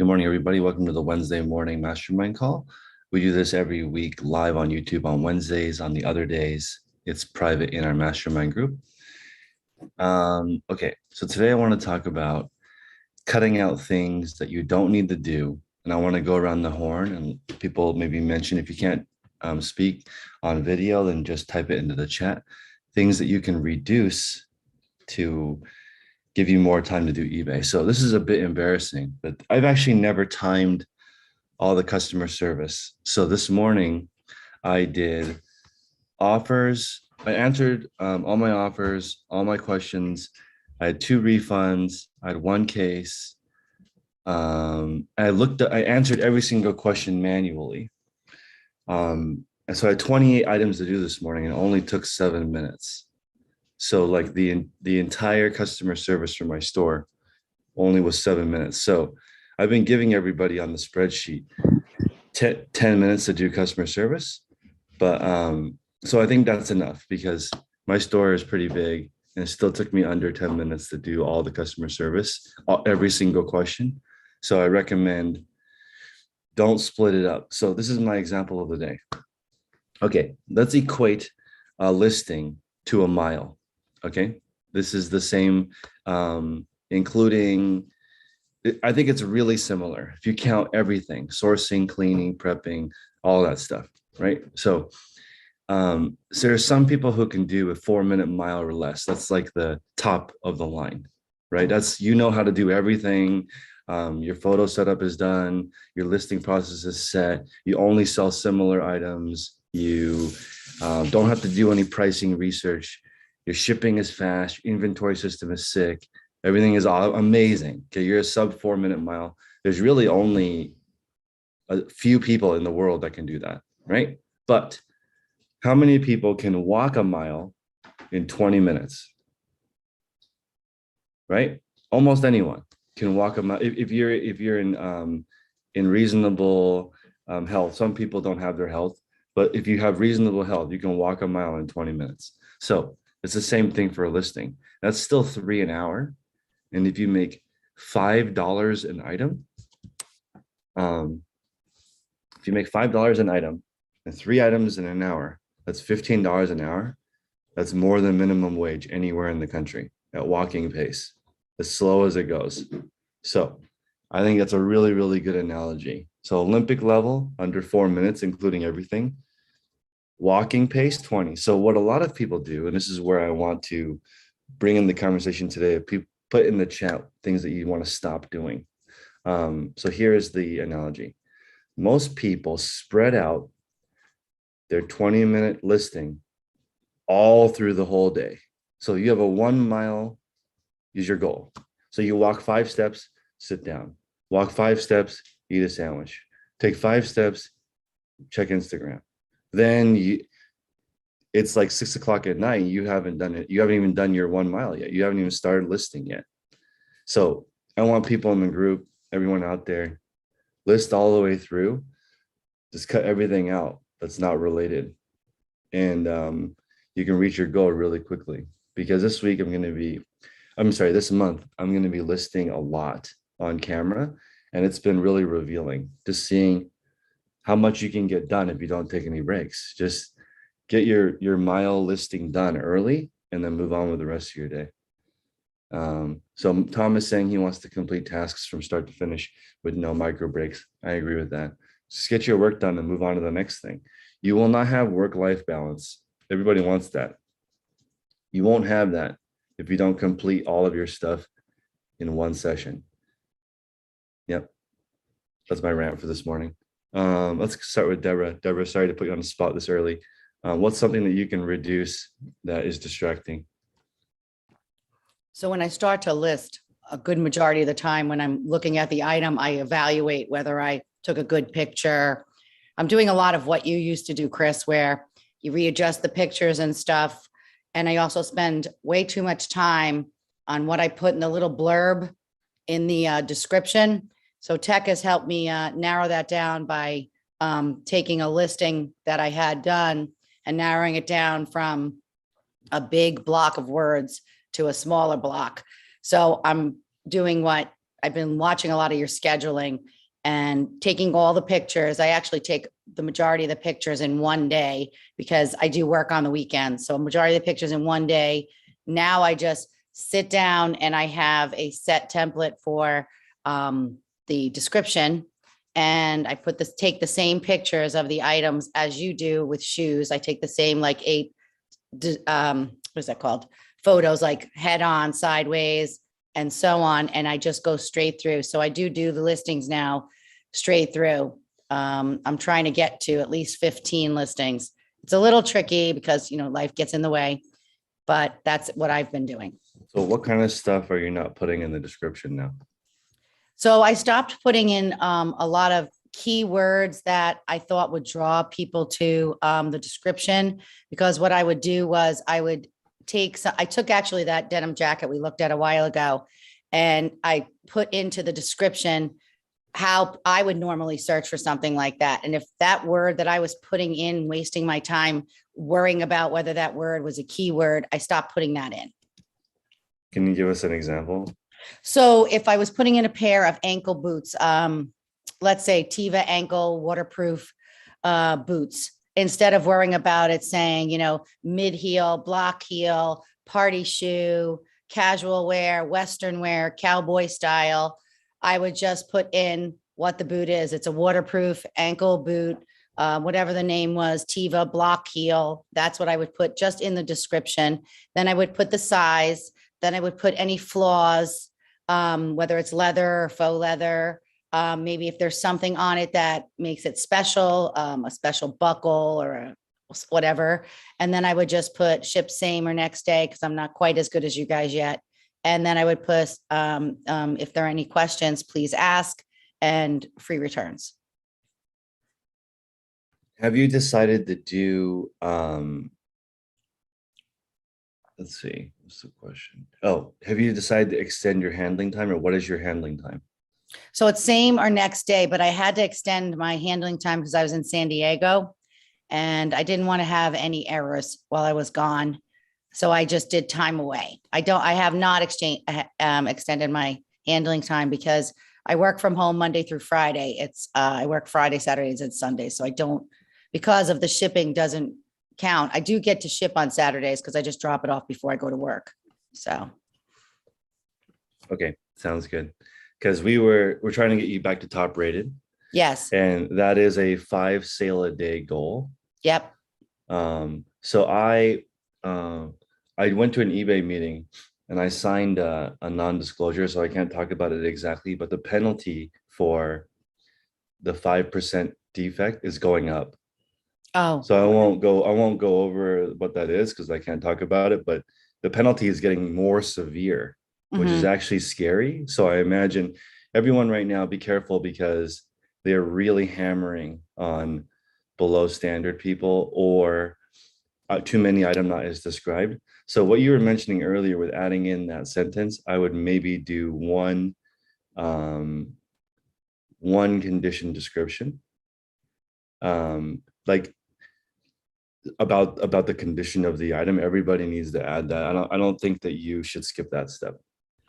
Good morning, everybody. Welcome to the Wednesday morning mastermind call. We do this every week live on YouTube on Wednesdays. On the other days, it's private in our mastermind group. Okay, so today I want to talk about cutting out things that you don't need to do. And I want to go around the horn and people maybe mention if you can't speak on video, then just type it into the chat. Things that you can reduce to give you more time to do eBay. So this is a bit embarrassing, but I've actually never timed all the customer service. So this morning I did offers. I answered all my offers, all my questions. I had 2 refunds. I had 1 case. I answered every single question manually. And so I had 28 items to do this morning and it only took 7 minutes. So like the entire customer service for my store only was 7 minutes. So I've been giving everybody on the spreadsheet 10 minutes to do customer service. But so I think that's enough because my store is pretty big and it still took me under 10 minutes to do all the customer service, every single question. So I recommend don't split it up. So this is my example of the day. Okay, let's equate a listing to a mile. Okay, this is the same, including, I think it's really similar. If you count everything, sourcing, cleaning, prepping, all that stuff, right? So there are some people who can do a 4-minute mile or less. That's like the top of the line, right? That's, you know how to do everything. Your photo setup is done. Your listing process is set. You only sell similar items. You don't have to do any pricing research. Your shipping is fast, your inventory system is sick, everything is all amazing. Okay, you're a sub 4-minute mile. There's really only a few people in the world that can do that, right? But how many people can walk a mile in 20 minutes? Right? Almost anyone can walk a mile. If you're in reasonable health. Some people don't have their health, but if you have reasonable health, you can walk a mile in 20 minutes. So it's the same thing for a listing. That's still $3 an hour. And if you make $5 an item, if you make $5 an item and 3 items in an hour, that's $15 an hour. That's more than minimum wage anywhere in the country at walking pace, as slow as it goes. So I think that's a really, really good analogy. So Olympic level, under 4 minutes, including everything. Walking pace, 20. So what a lot of people do, and this is where I want to bring in the conversation today, people put in the chat things that you want to stop doing. So here is the analogy. Most people spread out their 20-minute listing all through the whole day. So you have a 1 mile is your goal. So you walk 5 steps, sit down. Walk 5 steps, eat a sandwich. Take 5 steps, check Instagram. Then it's like 6 o'clock at night. You haven't done it. You haven't even done your 1 mile yet. You haven't even started listing yet. So I want people in the group, everyone out there, list all the way through. Just cut everything out that's not related. And you can reach your goal really quickly. Because this month, I'm going to be listing a lot on camera. And it's been really revealing, just seeing how much you can get done if you don't take any breaks. Just get your mile listing done early and then move on with the rest of your day. So Tom is saying he wants to complete tasks from start to finish with no micro breaks. I agree with that. Just get your work done and move on to the next thing. You will not have work-life balance. Everybody wants that. You won't have that if you don't complete all of your stuff in one session. Yep. That's my rant for this morning. Let's start with Deborah. Deborah, sorry to put you on the spot this early. What's something that you can reduce that is distracting? So when I start to list, a good majority of the time when I'm looking at the item, I evaluate whether I took a good picture. I'm doing a lot of what you used to do, Chris, where you readjust the pictures and stuff. And I also spend way too much time on what I put in the little blurb in the description. So tech has helped me narrow that down by taking a listing that I had done and narrowing it down from a big block of words to a smaller block. So I'm doing what I've been watching a lot of your scheduling and taking all the pictures. I actually take the majority of the pictures in one day because I do work on the weekends. So a majority of the pictures in one day. Now I just sit down and I have a set template for the description. And I take the same pictures of the items as you do with shoes. I take the same like 8, what is that called? Photos, like head on, sideways, and so on. And I just go straight through. So I do the listings now straight through. I'm trying to get to at least 15 listings. It's a little tricky because, life gets in the way, but that's what I've been doing. So what kind of stuff are you not putting in the description now? So I stopped putting in a lot of keywords that I thought would draw people to the description, because what I would do was I took actually that denim jacket we looked at a while ago, and I put into the description how I would normally search for something like that. And if that word that I was putting in, wasting my time worrying about whether that word was a keyword, I stopped putting that in. Can you give us an example? So if I was putting in a pair of ankle boots, let's say Tiva ankle waterproof boots, instead of worrying about it saying, mid heel, block heel, party shoe, casual wear, Western wear, cowboy style, I would just put in what the boot is. It's a waterproof ankle boot, whatever the name was, Tiva block heel. That's what I would put just in the description. Then I would put the size. Then I would put any flaws, whether it's leather or faux leather. Maybe if there's something on it that makes it special, a special buckle or whatever. And then I would just put ship same or next day, because I'm not quite as good as you guys yet. And then I would put, if there are any questions, please ask, and free returns. Have you decided to do, let's see, what's the question? Oh, have you decided to extend your handling time, or what is your handling time? So it's same or next day, but I had to extend my handling time because I was in San Diego and I didn't want to have any errors while I was gone. So I just did time away. I have not extended my handling time because I work from home Monday through Friday. I work Friday, Saturdays, and Sundays. So I don't, because of the shipping doesn't count. I do get to ship on Saturdays because I just drop it off before I go to work. So. Okay, sounds good. Because we're trying to get you back to top rated. Yes. And that is a 5 sale a day goal. Yep. So I went to an eBay meeting and I signed a non-disclosure, so I can't talk about it exactly, but the penalty for the 5% defect is going up. Oh. So I won't go over what that is because I can't talk about it, but the penalty is getting more severe, which is actually scary. So I imagine everyone right now, be careful, because they're really hammering on below standard people or too many item not as described. So what you were mentioning earlier with adding in that sentence, I would maybe do one condition description, like about the condition of the item. Everybody needs to add that. I don't think that you should skip that step.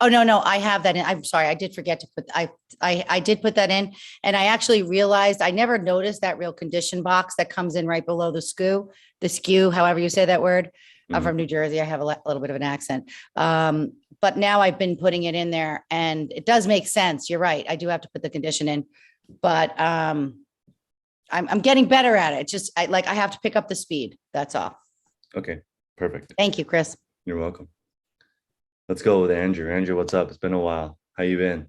Oh, no, I have that in. I'm sorry. I did forget to put, I did put that in, and I actually realized I never noticed that real condition box that comes in right below the SKU, however you say that word. I'm from New Jersey. I have a little bit of an accent. But now I've been putting it in there and it does make sense. You're right. I do have to put the condition in, but I'm getting better at it. Just I have to pick up the speed. That's all. Okay, perfect. Thank you, Chris. You're welcome. Let's go with Andrew. Andrew, what's up? It's been a while. How you been?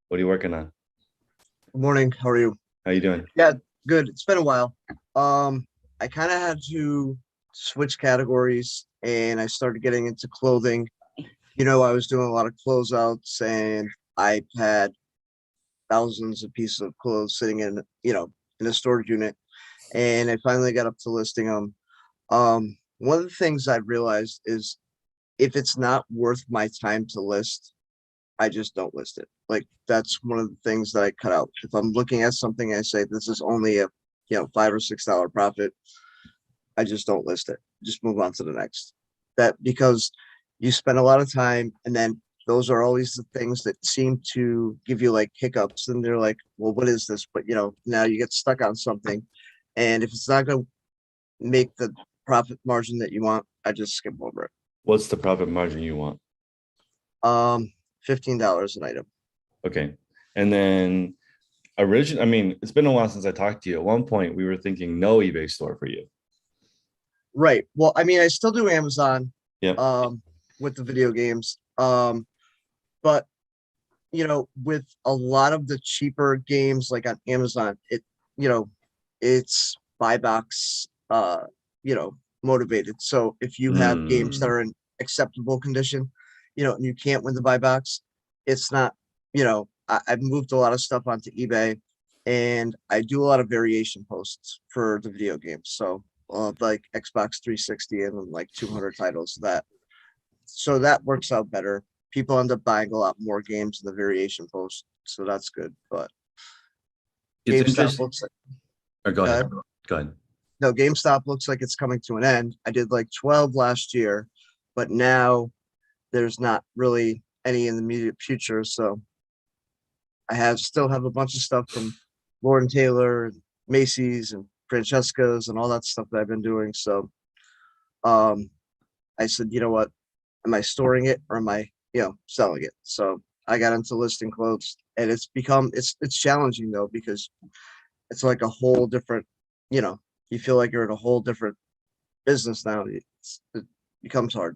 What are you working on? Good morning. How are you? How you doing? Yeah, good. It's been a while. I kind of had to switch categories and I started getting into clothing. I was doing a lot of closeouts and I had thousands of pieces of clothes sitting in a storage unit, and I finally got up to listing them. One of the things I realized is if it's not worth my time to list, I just don't list it. Like, that's one of the things that I cut out. If I'm looking at something, I say this is only a $5 or $6 profit, I just don't list it. Just move on to the next. That, because you spend a lot of time and then those are always the things that seem to give you like hiccups, and they're like, well, what is this? But now you get stuck on something, and if it's not going to make the profit margin that you want, I just skip over it. What's the profit margin you want? $15 an item. Okay. And then I mean, it's been a while since I talked to you. At one point, we were thinking no eBay store for you. Right. Well, I mean, I still do Amazon, Yeah. with the video games. But with a lot of the cheaper games like on Amazon, it's buy box, motivated. So if you have games that are in acceptable condition, and you can't win the buy box, it's not, I've moved a lot of stuff onto eBay, and I do a lot of variation posts for the video games. So like Xbox 360 and then like 200 titles so that works out better. People end up buying a lot more games in the variation post, so that's good. But It's GameStop interesting. looks like Or go ahead. Go ahead. no, GameStop looks like it's coming to an end. I did like 12 last year, but now there's not really any in the immediate future. So I still have a bunch of stuff from Lord and Taylor, and Macy's, and Francesca's, and all that stuff that I've been doing. So I said, you know what? Am I storing it or am I, selling it? So I got into listing clothes, and it's challenging though, because it's like a whole different, you feel like you're in a whole different business now. It becomes hard.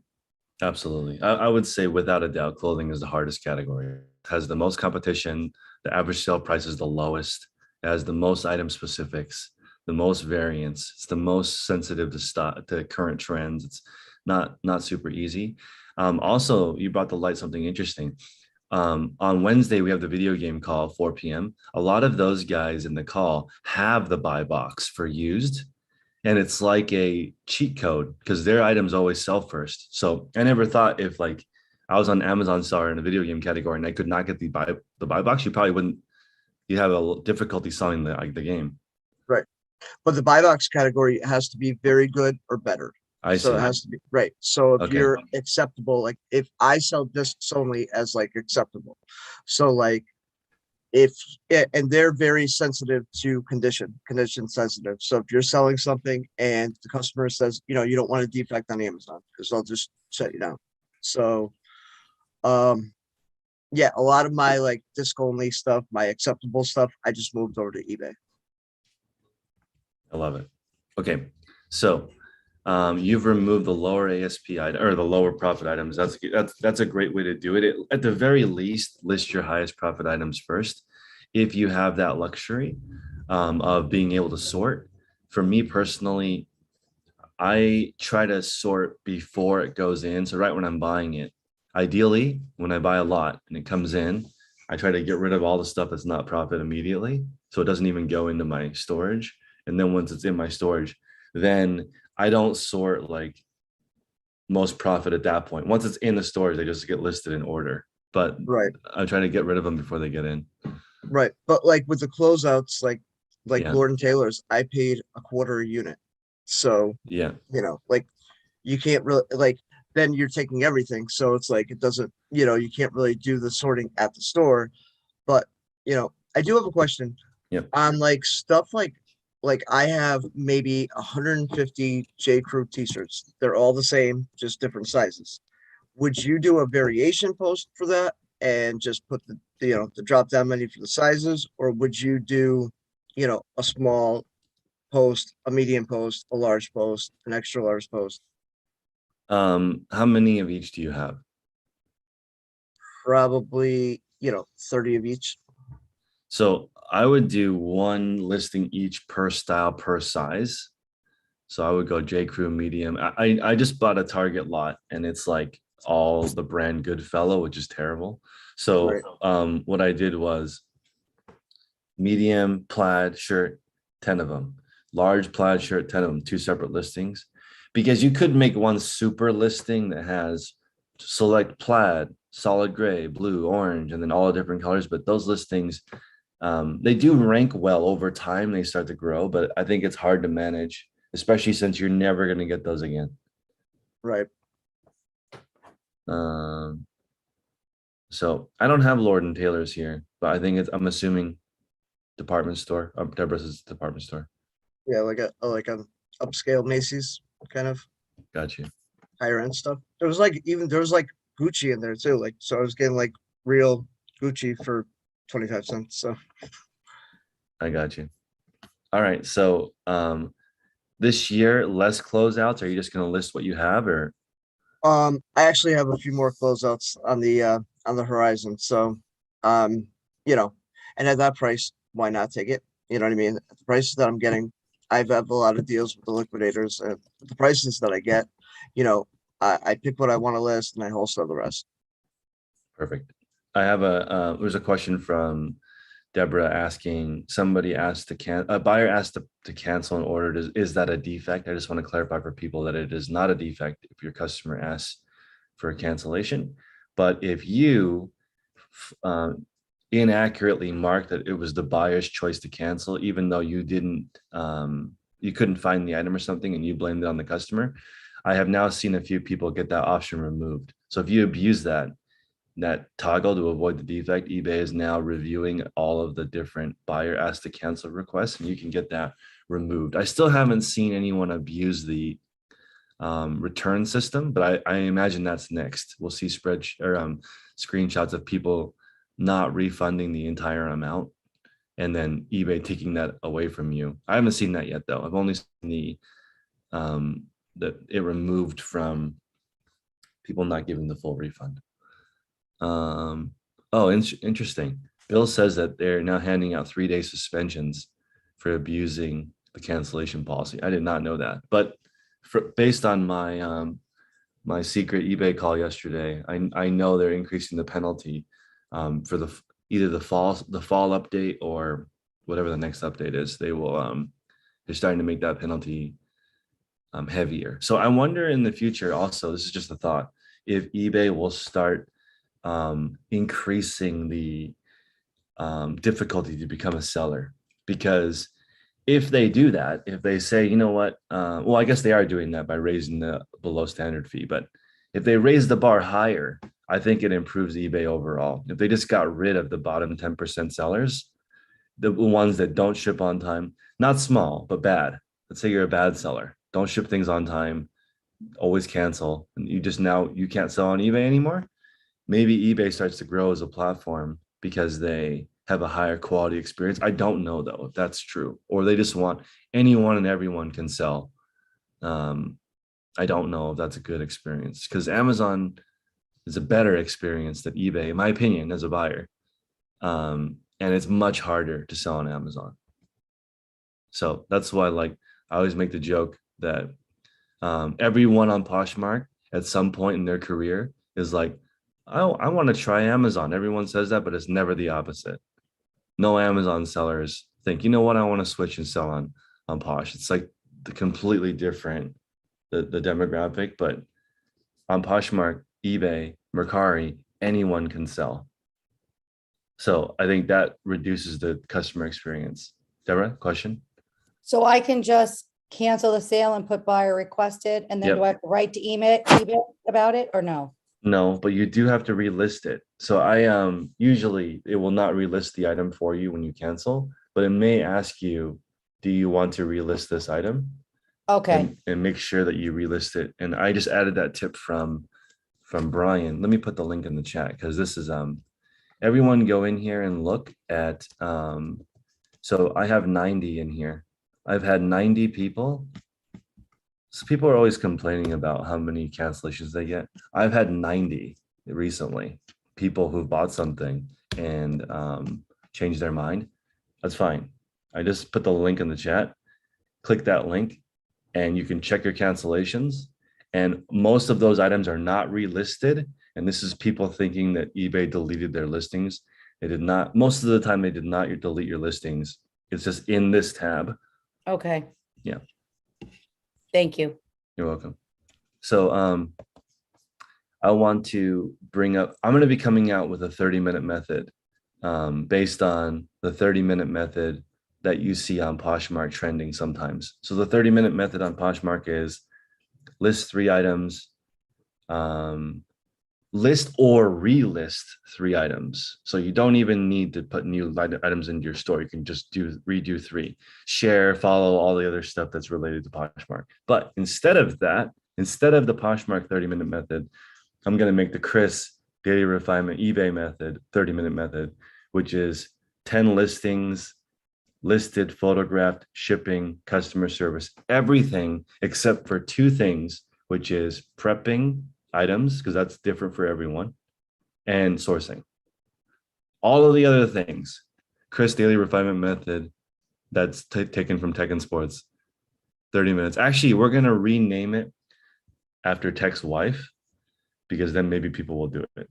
Absolutely. I would say without a doubt, clothing is the hardest category. It has the most competition. The average sale price is the lowest. It has the most item specifics, the most variance. It's the most sensitive to current trends. It's not super easy. Also, you brought to light something interesting. On Wednesday, we have the video game call, 4 p.m. A lot of those guys in the call have the buy box for used. And it's like a cheat code because their items always sell first. So I never thought if like I was on Amazon Star in a video game category and I could not get the buy box, you'd have a difficulty selling the game. Right. But the buy box category has to be very good or better. I So see. it has to be right. So if Okay. you're acceptable, like if I sell discs only as like acceptable, so like and they're very sensitive to condition sensitive. So if you're selling something and the customer says, you don't want a defect on Amazon, because they'll just shut you down. So yeah, a lot of my like disc only stuff, my acceptable stuff, I just moved over to eBay. I love it. Okay. So you've removed the lower ASP item or the lower profit items. That's a great way to do it. At the very least, list your highest profit items first. If you have that luxury of being able to sort. For me personally, I try to sort before it goes in. So right when I'm buying it, ideally, when I buy a lot and it comes in, I try to get rid of all the stuff that's not profit immediately. So it doesn't even go into my storage. And then once it's in my storage, then I don't sort like most profit at that point. Once it's in the storage, they just get listed in order. But Right. I'm trying to get rid of them before they get in. Right. But like with the closeouts, like Yeah. Lord and Taylor's, I paid a quarter a unit. So, Yeah. like you can't really like then you're taking everything. So it's like it doesn't, you can't really do the sorting at the store. But I do have a question. Yep. On like stuff like I have maybe 150 J. Crew t-shirts. They're all the same, just different sizes. Would you do a variation post for that and just put the drop down menu for the sizes, or would you do, a small post, a medium post, a large post, an extra large post? How many of each do you have? Probably, 30 of each. So I would do one listing each per style, per size. So I would go J. Crew medium. I just bought a Target lot and it's like all the brand Goodfellow, which is terrible. So what I did was medium plaid shirt, 10 of them, large plaid shirt, 10 of them, two separate listings, because you could make one super listing that has select plaid, solid gray, blue, orange, and then all the different colors. But those listings, they do rank well over time. They start to grow, but I think it's hard to manage, especially since you're never going to get those again. Right. So I don't have Lord and Taylor's here, but I think I'm assuming department store. Deborah's department store. Yeah, like an upscale Macy's kind of Got you. higher end stuff. There was like Gucci in there too. Like so I was getting like real Gucci for 25 cents. So I got you. All right. So this year, less closeouts. Are you just going to list what you have, or I actually have a few more closeouts on the horizon. So um, you know, and at that price, why not take it? You know what I mean? At the prices that I'm getting, I've had a lot of deals with the liquidators and the prices that I get, you know, I pick what I want to list and I wholesale the rest. perfect? I have there's a question from Deborah asking, somebody asked a buyer asked to cancel an order. Is that a defect? I just want to clarify for people that it is not a defect if your customer asks for a cancellation. But if you inaccurately marked that it was the buyer's choice to cancel, even though you didn't, you couldn't find the item or something and you blamed it on the customer, I have now seen a few people get that option removed. So if you abuse that toggle to avoid the defect, eBay is now reviewing all of the different buyer asked to cancel requests, and you can get that removed. I still haven't seen anyone abuse the return system, but I imagine that's next. We'll see screenshots of people not refunding the entire amount and then eBay taking that away from you. I haven't seen that yet, though. I've only seen that it removed from people not giving the full refund. Interesting. Bill says that they're now handing out 3-day suspensions for abusing the cancellation policy. I did not know that, but based on my secret eBay call yesterday, I know they're increasing the penalty for either the fall update or whatever the next update is. They're starting to make that penalty heavier. So I wonder in the future also, this is just a thought, if eBay will start increasing the difficulty to become a seller. Because if they do that, if they say, you know what, well, I guess they are doing that by raising the below standard fee, but if they raise the bar higher, I think it improves eBay overall. If they just got rid of the bottom 10% sellers, the ones that don't ship on time, not small, but bad. Let's say you're a bad seller, don't ship things on time, always cancel, and you can't sell on eBay anymore. Maybe eBay starts to grow as a platform because they have a higher quality experience. I don't know though if that's true, or they just want anyone and everyone can sell. I don't know if that's a good experience, because Amazon is a better experience than eBay, in my opinion, as a buyer. And it's much harder to sell on Amazon. So that's why, like, I always make the joke that everyone on Poshmark at some point in their career is like, I want to try Amazon. Everyone says that, but it's never the opposite. No Amazon sellers think, you know what, I want to switch and sell on Posh. It's like the completely different, the demographic, but on Poshmark, eBay, Mercari, anyone can sell. So I think that reduces the customer experience. Deborah, question? So I can just cancel the sale and put buyer requested, and then Yep. do I have to write to eBay about it or no? No, but you do have to relist it. So I usually it will not relist the item for you when you cancel, but it may ask you, do you want to relist this item? Okay, And make sure that you relist it. And I just added that tip from Brian. Let me put the link in the chat, because this is everyone go in here and look at so I have 90 in here. I've had 90 people. So people are always complaining about how many cancellations they get. I've had 90 recently, people who've bought something and changed their mind. That's fine. I just put the link in the chat. Click that link and you can check your cancellations. And most of those items are not relisted. And this is people thinking that eBay deleted their listings. They did not. Most of the time, they did not delete your listings. It's just in this tab. okay. Yeah. Thank you. You're welcome. So I want to bring up, I'm going to be coming out with a 30-minute method based on the 30-minute method that you see on Poshmark trending sometimes. So the 30-minute method on Poshmark is list 3 items, list or relist 3 items. So you don't even need to put new items into your store. You can just redo 3, share, follow, all the other stuff that's related to Poshmark. But instead of that, instead of the Poshmark 30-minute method, I'm going to make the Chris Daily Refinement eBay method, 30-minute method, which is 10 listings, listed, photographed, shipping, customer service, everything except for 2 things, which is prepping items, because that's different for everyone, and sourcing. All of the other things, Chris Daily Refinement method, that's taken from Tech and Sports, 30 minutes. Actually, we're going to rename it after Tech's wife, because then maybe people will do it,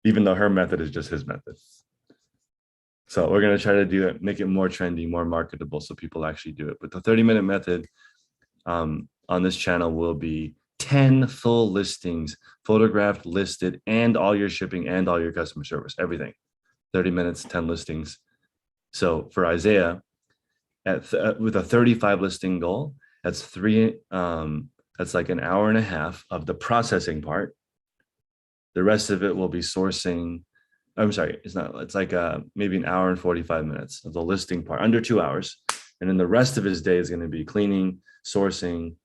even though her method is just his method. So we're going to try to do it, make it more trendy, more marketable, so people actually do it. But the 30-minute method on this channel will be 10 full listings, photographed, listed, and all your shipping and all your customer service, everything. 30 minutes, 10 listings. So for Isaiah, with a 35 listing goal, that's like an hour and a half of the processing part. The rest of it will be sourcing. I'm sorry, it's like maybe an hour and 45 minutes of the listing part, under 2 hours. And then the rest of his day is going to be cleaning, sourcing,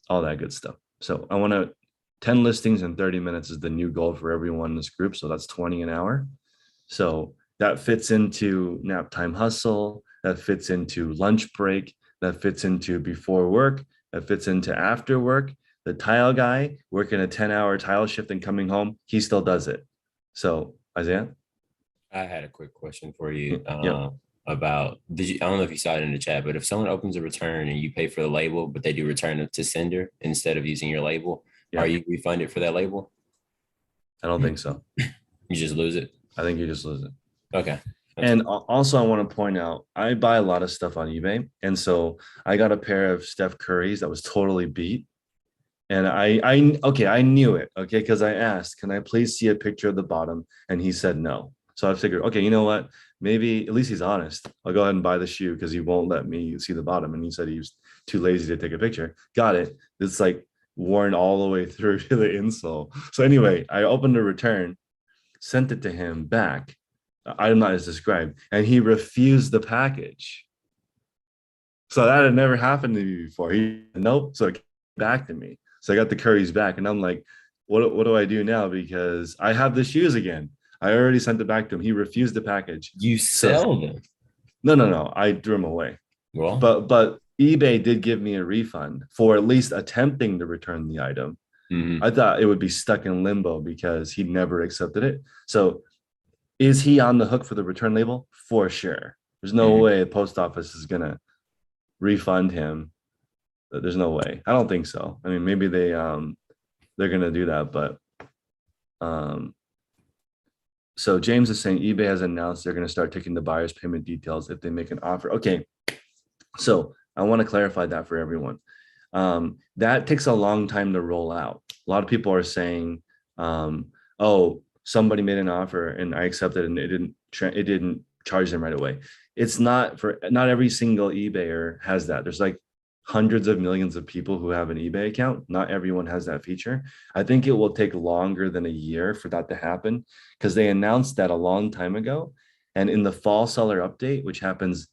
all that good stuff. So I want to 10 listings in 30 minutes is the new goal for everyone in this group. So that's 20 an hour. So that fits into nap time hustle. That fits into lunch break. That fits into before work. That fits into after work. The tile guy working a 10-hour tile shift and coming home, he still does it. So Isaiah? I had a quick question for you. Yep. About, I don't know if you saw it in the chat, but if someone opens a return and you pay for the label, but they do return it to sender instead of using your label, are you refunded for that label? I don't think so. You just lose it? I think you just lose it. Okay. And also I want to point out, I buy a lot of stuff on eBay. And so I got a pair of Steph Curry's that was totally beat. And I knew it, okay, because I asked, can I please see a picture of the bottom? And he said no. So I figured, okay, you know what? Maybe at least he's honest. I'll go ahead and buy the shoe because he won't let me see the bottom. And he said he was too lazy to take a picture. Got it. It's like worn all the way through to the insole. So anyway, I opened the return, sent it to him back. I'm not as described. And he refused the package. So that had never happened to me before. He nope. So it came back to me. So I got the Curry's back. And I'm like, what do I do now? Because I have the shoes again. I already sent it back to him. He refused the package. You sell them? No. I threw them away. Well, but eBay did give me a refund for at least attempting to return the item. mm-hmm. I thought it would be stuck in limbo because he never accepted it. So is he on the hook for the return label? For sure. There's no way the post office is going to refund him. There's no way. I don't think so. I mean, maybe they're going to do that, but so James is saying eBay has announced they're going to start taking the buyer's payment details if they make an offer. Okay. So I want to clarify that for everyone. That takes a long time to roll out. A lot of people are saying, oh, somebody made an offer and I accepted and it didn't charge them right away. It's not every single eBayer has that. There's like hundreds of millions of people who have an eBay account. Not everyone has that feature. I think it will take longer than a year for that to happen because they announced that a long time ago. And in the fall seller update, which happens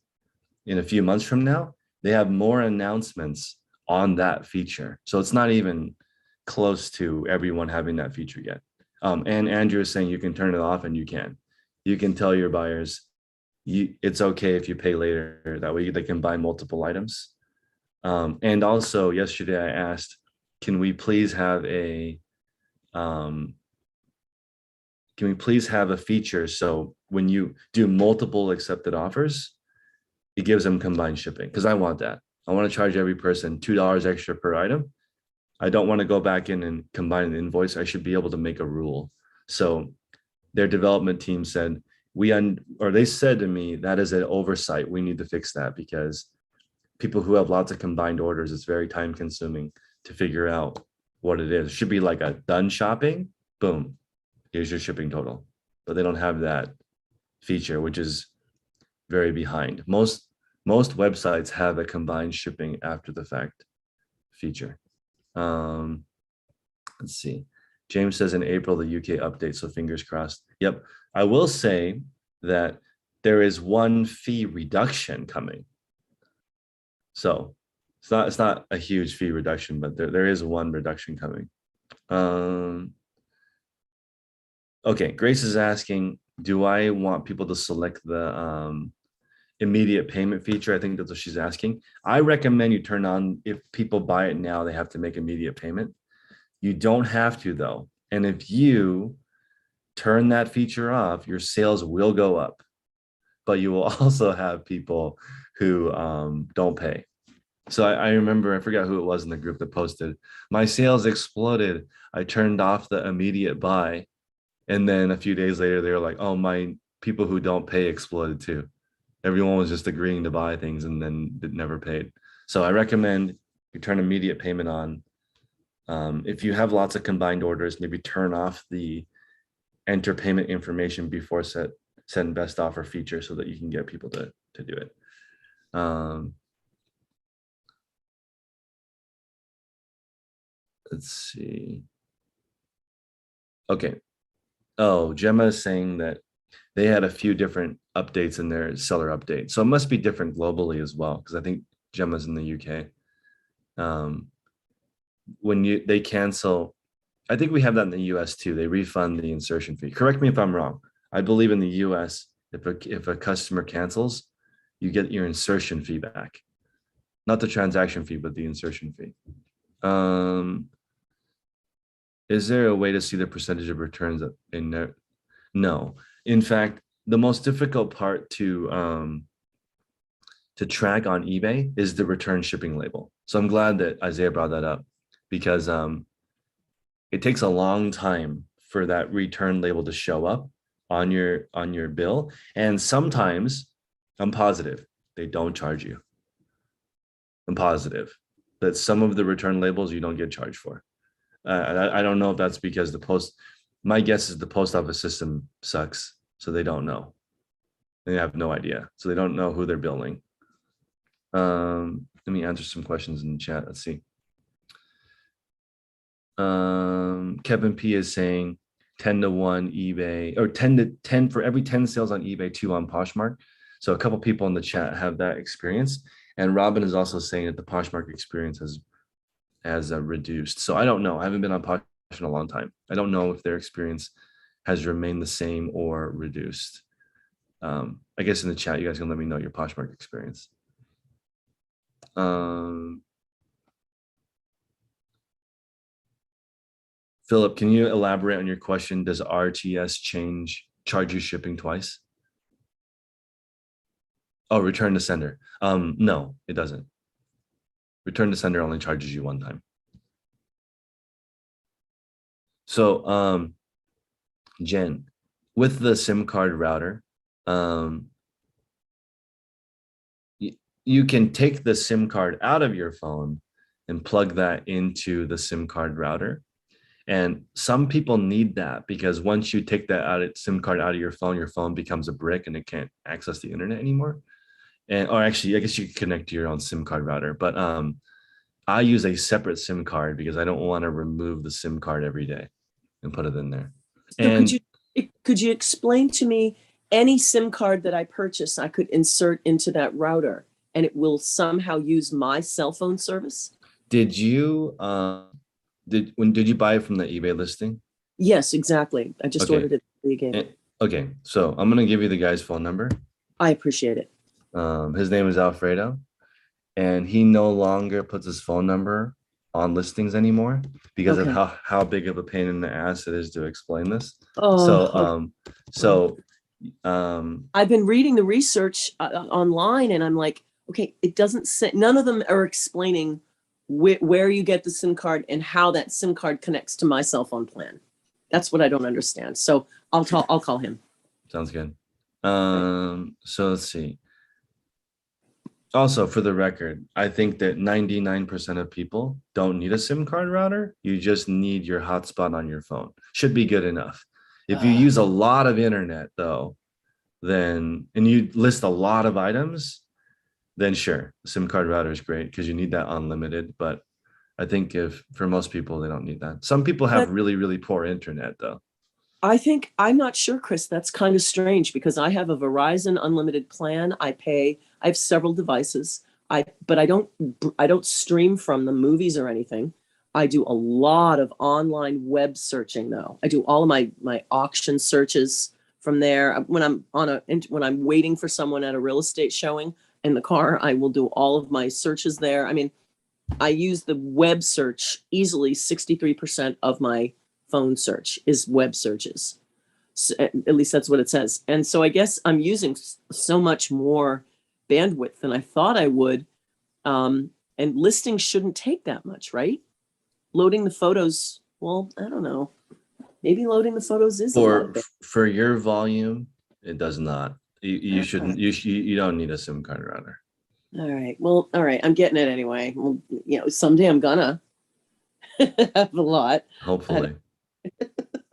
in a few months from now, they have more announcements on that feature. So it's not even close to everyone having that feature yet. And Andrew is saying you can turn it off, and you can tell your buyers it's okay if you pay later. That way they can buy multiple items. And also yesterday I asked, can we please have a feature so when you do multiple accepted offers, it gives them combined shipping? Because I want that. I want to charge every person $2 extra per item. I don't want to go back in and combine an invoice. I should be able to make a rule. So their development team said, they said to me, that is an oversight. We need to fix that because people who have lots of combined orders, it's very time consuming to figure out what it is. It should be like a done shopping, boom, here's your shipping total. But they don't have that feature, which is very behind. Most websites have a combined shipping after the fact feature. Let's see. James says in April, the UK update, so fingers crossed. Yep. I will say that there is one fee reduction coming. So it's not a huge fee reduction, but there is one reduction coming. Okay, Grace is asking, do I want people to select the immediate payment feature? I think that's what she's asking. I recommend you turn on, if people buy it now, they have to make immediate payment. You don't have to though. And if you turn that feature off, your sales will go up, but you will also have people who don't pay. So I remember, I forgot who it was in the group that posted, my sales exploded. I turned off the immediate buy. And then a few days later, they were like, oh, my people who don't pay exploded too. Everyone was just agreeing to buy things and then it never paid. So I recommend you turn immediate payment on. If you have lots of combined orders, maybe turn off the enter payment information before send best offer feature so that you can get people to do it. Let's see. Okay. Oh, Gemma is saying that they had a few different updates in their seller update. So it must be different globally as well, because I think Gemma's in the UK. When they cancel, I think we have that in the US too. They refund the insertion fee. Correct me if I'm wrong. I believe in the US, if a customer cancels, you get your insertion fee back. Not the transaction fee, but the insertion fee. Is there a way to see the percentage of returns in there? No. In fact, the most difficult part to track on eBay is the return shipping label. So I'm glad that Isaiah brought that up, because it takes a long time for that return label to show up on your bill. And sometimes, I'm positive, they don't charge you. I'm positive that some of the return labels you don't get charged for. I don't know if that's because my guess is the post office system sucks. So they don't know. They have no idea. So they don't know who they're billing. Let me answer some questions in the chat. Let's see. Kevin P is saying 10-to-1 eBay, or 10 for every 10 sales on eBay, 2 on Poshmark. So a couple people in the chat have that experience. And Robin is also saying that the Poshmark experience has reduced. So I don't know. I haven't been on Poshmark in a long time. I don't know if their experience has remained the same or reduced. I guess in the chat, you guys can let me know your Poshmark experience. Philip, can you elaborate on your question? Does RTS charge you shipping twice? Oh, return to sender. No, it doesn't. Return to sender only charges you one time. So, Jen, with the SIM card router, you can take the SIM card out of your phone and plug that into the SIM card router. And some people need that because once you take that SIM card out of your phone becomes a brick and it can't access the internet anymore. Or actually, I guess you can connect to your own SIM card router, but I use a separate SIM card because I don't want to remove the SIM card every day and put it in there. So and could you explain to me any SIM card that I purchase I could insert into that router and it will somehow use my cell phone service? Did you did you buy it from the eBay listing? Yes, exactly. I just ordered it again. Okay, so I'm gonna give you the guy's phone number. I appreciate it. His name is Alfredo, and he no longer puts his phone number on listings anymore because of how big of a pain in the ass it is to explain this. I've been reading the research online, and I'm like, okay, it doesn't say, none of them are explaining where you get the SIM card and how that SIM card connects to my cell phone plan. That's what I don't understand. So I'll call him. Sounds good. So let's see. Also, for the record, I think that 99% of people don't need a SIM card router. You just need your hotspot on your phone. Should be good enough. If you use a lot of internet though, and you list a lot of items, then sure, the SIM card router is great because you need that unlimited. But I think if for most people, they don't need that. Some people have really, really poor internet though. I'm not sure, Chris, that's kind of strange because I have a Verizon unlimited plan. I have several devices. But I don't stream from the movies or anything. I do a lot of online web searching though. I do all of my auction searches from there. When I'm waiting for someone at a real estate showing in the car, I will do all of my searches there. I mean, I use the web search easily. 63% of my phone search is web searches. So, at least that's what it says. And so I guess I'm using so much more bandwidth than I thought I would. And listings shouldn't take that much, right? Loading the photos, well, I don't know. Maybe loading the photos is a lot. For your volume, it does not. You shouldn't. You don't need a SIM card router. All right. Well, all right. I'm getting it anyway. Well, someday I'm gonna have a lot. Hopefully.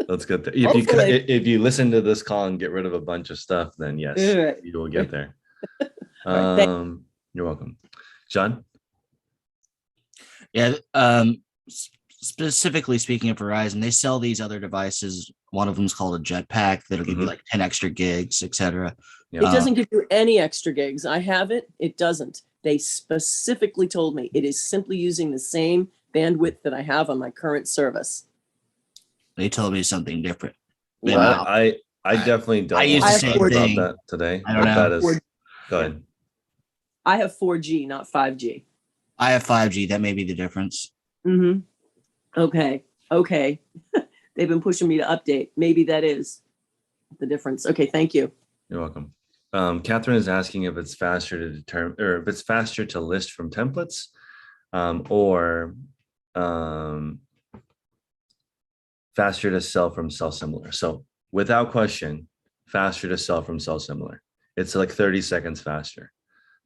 Let's get there. If you listen to this call and get rid of a bunch of stuff, then yes, you will get there. You're welcome. John? Yeah. Specifically speaking of Verizon, they sell these other devices. One of them is called a jetpack that'll give you like 10 extra gigs, etc. It doesn't give you any extra gigs. I have it. It doesn't. They specifically told me it is simply using the same bandwidth that I have on my current service. They told me something different. Well, I definitely don't. I use the same thing about that today. I don't know. Go ahead. I have 4G, not 5G. I have 5G. That may be the difference. Mm-hmm. Okay. They've been pushing me to update. Maybe that is the difference. Okay, thank you. You're welcome. Catherine is asking if it's faster to determine, or if it's faster to list from templates, or faster to sell from sell similar. So without question, faster to sell from sell similar. It's like 30 seconds faster.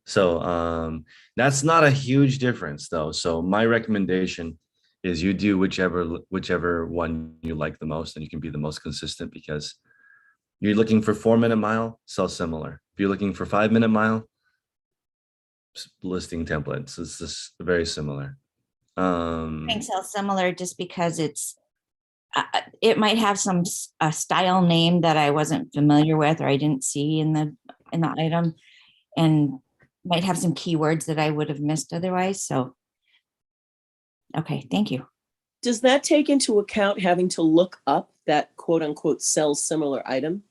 So that's not a huge difference though. So my recommendation is you do whichever one you like the most, and you can be the most consistent, because you're looking for 4-minute mile, sell similar. If you're looking for 5-minute mile, listing templates. It's just very similar. I think sell similar just because it might have a style name that I wasn't familiar with or I didn't see in the item, and might have some keywords that I would have missed otherwise. So, okay, thank you. Does that take into account having to look up that quote unquote sell similar item?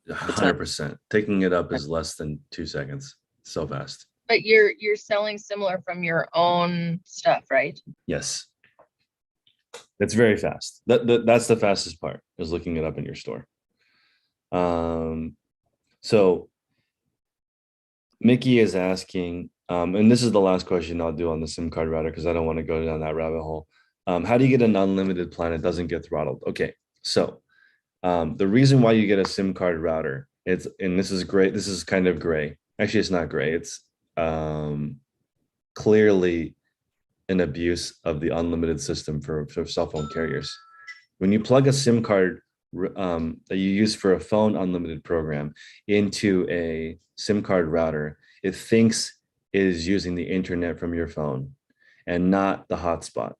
100%. Taking it up is less than 2 seconds. So fast. But you're selling similar from your own stuff, right? Yes. It's very fast. That's the fastest part, is looking it up in your store. So Mickey is asking, and this is the last question I'll do on the SIM card router, because I don't want to go down that rabbit hole. How do you get an unlimited plan that doesn't get throttled? Okay, so the reason why you get a SIM card router, and this is great. This is kind of gray. Actually, it's not gray. It's clearly an abuse of the unlimited system for cell phone carriers. When you plug a SIM card that you use for a phone unlimited program into a SIM card router, it thinks it is using the internet from your phone and not the hotspot.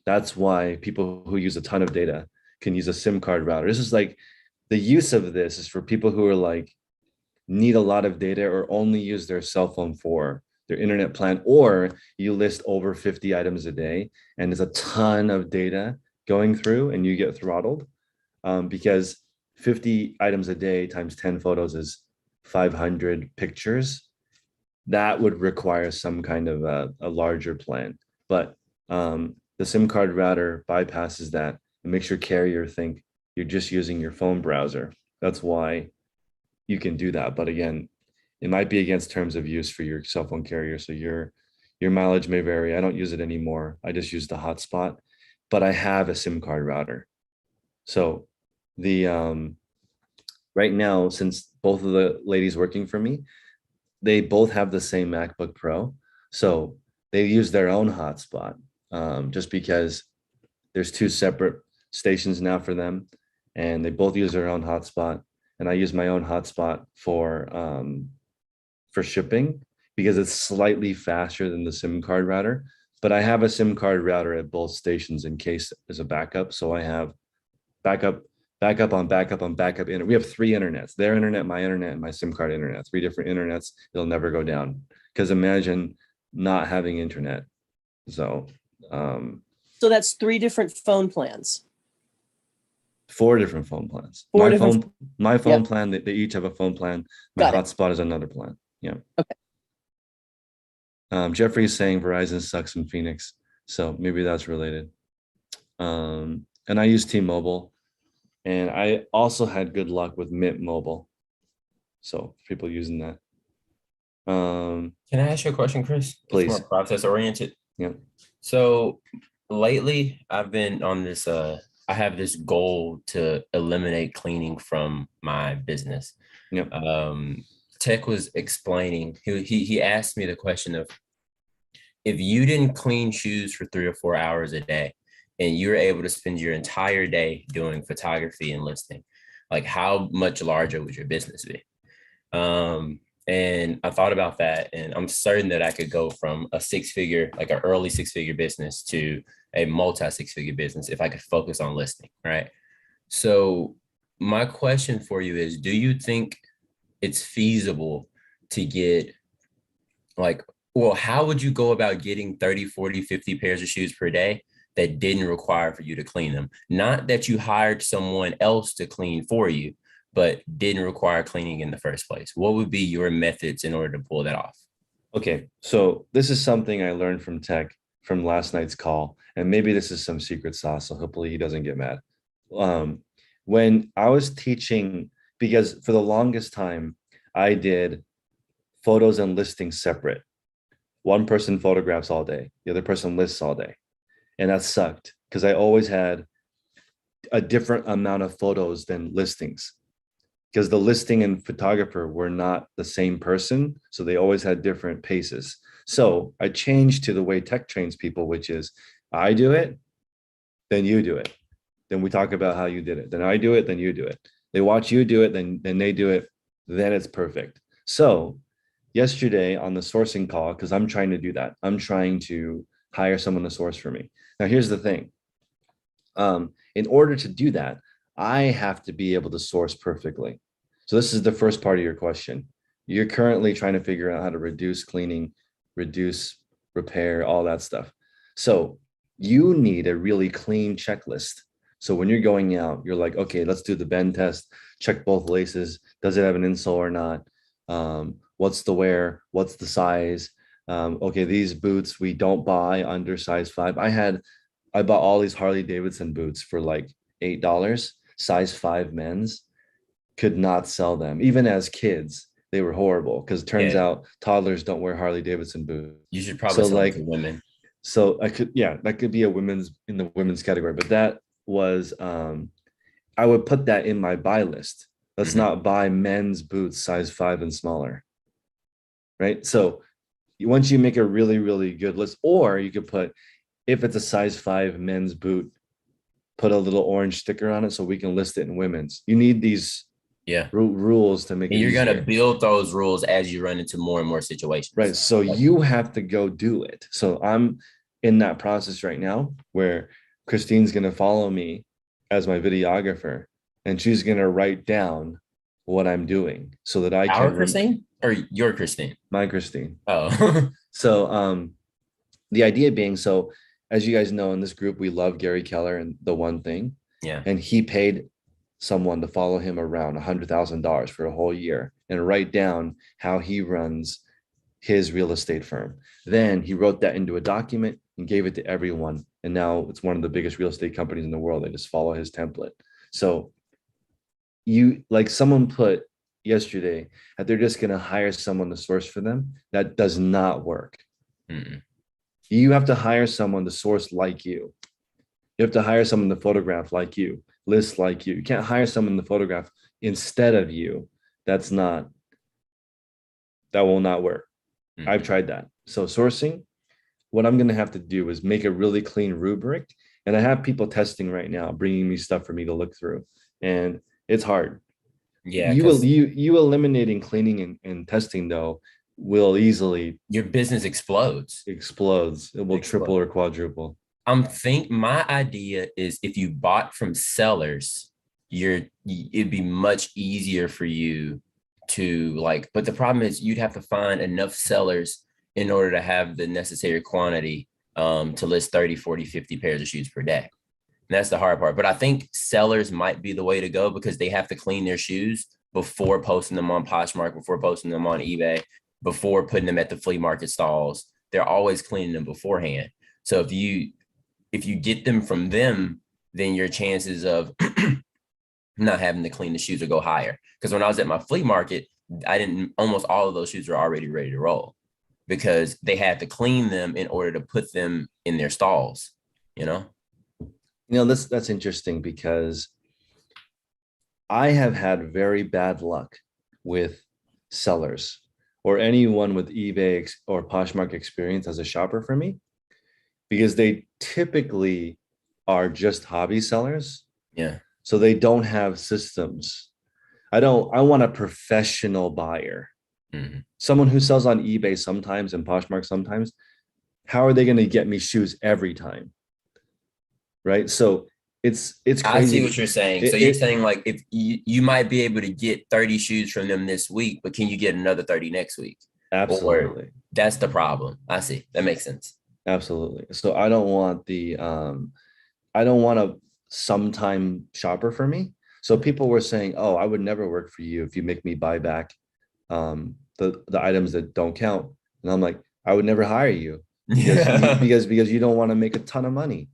That's why people who use a ton of data can use a SIM card router. This is like, the use of this is for people who are like, need a lot of data or only use their cell phone for their internet plan, or you list over 50 items a day and there's a ton of data going through and you get throttled, because 50 items a day times 10 photos is 500 pictures. That would require some kind of a larger plan. But the SIM card router bypasses that and makes your carrier think you're just using your phone browser. That's why you can do that. But again, it might be against terms of use for your cell phone carrier. So your mileage may vary. I don't use it anymore. I just use the hotspot, but I have a SIM card router. So the right now, since both of the ladies working for me, they both have the same MacBook Pro. So they use their own hotspot, just because there's 2 separate stations now for them, and they both use their own hotspot. And I use my own hotspot for shipping, because it's slightly faster than the SIM card router, but I have a SIM card router at both stations in case there's a backup. So I have backup, backup on backup on backup. We have 3 internets, their internet, my internet, and my SIM card internet, 3 different internets. It'll never go down, because imagine not having internet. So So that's 3 different phone plans. 4 different phone plans. 4 My different- phone Yep. plan, they each have a phone plan. My Got it. hotspot is another plan. Yeah. Okay. Jeffrey's saying Verizon sucks in Phoenix, so maybe that's related. And I use T-Mobile, and I also had good luck with Mint Mobile. So people using that. Can I ask you a question, Chris? Please. It's more process oriented. Yeah. So lately I've been on this, I have this goal to eliminate cleaning from my business. Yep. Tech was explaining, he asked me the question of, if you didn't clean shoes for 3 or 4 hours a day and you're able to spend your entire day doing photography and listing, like how much larger would your business be? And I thought about that, and I'm certain that I could go from a 6-figure, like an early 6-figure business to a multi 6-figure business if I could focus on listing, right? So my question for you is, do you think it's feasible to get well, how would you go about getting 30, 40, 50 pairs of shoes per day that didn't require for you to clean them? Not that you hired someone else to clean for you, but didn't require cleaning in the first place. What would be your methods in order to pull that off? Okay, so this is something I learned from Tech from last night's call, and maybe this is some secret sauce, so hopefully he doesn't get mad. When I was teaching, because for the longest time, I did photos and listings separate. One person photographs all day, the other person lists all day. And that sucked, because I always had a different amount of photos than listings, because the listing and photographer were not the same person. So they always had different paces. So I changed to the way Tech trains people, which is I do it, then you do it. Then we talk about how you did it. Then I do it, then you do it. They watch you do it, then they do it. Then it's perfect. So yesterday on the sourcing call, because I'm trying to do that, I'm trying to hire someone to source for me. Now, here's the thing. In order to do that, I have to be able to source perfectly. So this is the first part of your question. You're currently trying to figure out how to reduce cleaning, reduce repair, all that stuff. So you need a really clean checklist. So when you're going out, you're like, okay, let's do the bend test, check both laces. Does it have an insole or not? What's the wear? What's the size? Okay, these boots we don't buy under size 5. I bought all these Harley Davidson boots for like $8, size 5 men's. Could not sell them. Even as kids, they were horrible, because it turns out toddlers don't wear Harley Davidson boots. You should probably sell it to women. So that could be in the women's category, but that was, I would put that in my buy list. Let's not buy men's boots size 5 and smaller. Right. So once you make a really, really good list, or you could put, if it's a size 5 men's boot, put a little orange sticker on it so we can list it in women's. You need these rules to make it easier. You're going to build those rules as you run into more and more situations. Right. So you have to go do it. So I'm in that process right now where Christine's going to follow me as my videographer, and she's going to write down what I'm doing so that I can. Christine or your Christine? My Christine. Oh. So the idea being, so as you guys know, in this group, we love Gary Keller and The One Thing. Yeah. And he paid someone to follow him around $100,000 for a whole year and write down how he runs his real estate firm. Then he wrote that into a document and gave it to everyone. And now it's one of the biggest real estate companies in the world. They just follow his template. So someone put yesterday that they're just going to hire someone to source for them. That does not work. Mm-mm. You have to hire someone to source like you. You have to hire someone to photograph like you, list like you. You can't hire someone to photograph instead of you. That will not work. Mm-hmm. I've tried that. So sourcing, what I'm going to have to do is make a really clean rubric. And I have people testing right now, bringing me stuff for me to look through. And it's hard. Yeah. You eliminating cleaning and testing, though, will easily Your business explodes. explodes. It will triple or quadruple. My idea is if you bought from sellers, it'd be much easier for you to like, but the problem is you'd have to find enough sellers in order to have the necessary quantity to list 30, 40, 50 pairs of shoes per day. And that's the hard part. But I think sellers might be the way to go because they have to clean their shoes before posting them on Poshmark, before posting them on eBay, before putting them at the flea market stalls. They're always cleaning them beforehand. So if you get them from them, then your chances of not having to clean the shoes will go higher. Because when I was at my flea market, almost all of those shoes were already ready to roll because they had to clean them in order to put them in their stalls, you know? That's interesting because I have had very bad luck with sellers or anyone with eBay or Poshmark experience as a shopper for me, because they typically are just hobby sellers. Yeah. So they don't have systems. I want a professional buyer. Mm-hmm. Someone who sells on eBay sometimes and Poshmark sometimes. How are they going to get me shoes every time? Right. So it's crazy. I see what you're saying. So you're saying like if you might be able to get 30 shoes from them this week, but can you get another 30 next week? Absolutely. Or that's the problem. I see. That makes sense. Absolutely. So I don't want a sometime shopper for me. So people were saying, oh, I would never work for you if you make me buy back the items that don't count. And I'm like, I would never hire you because you don't want to make a ton of money.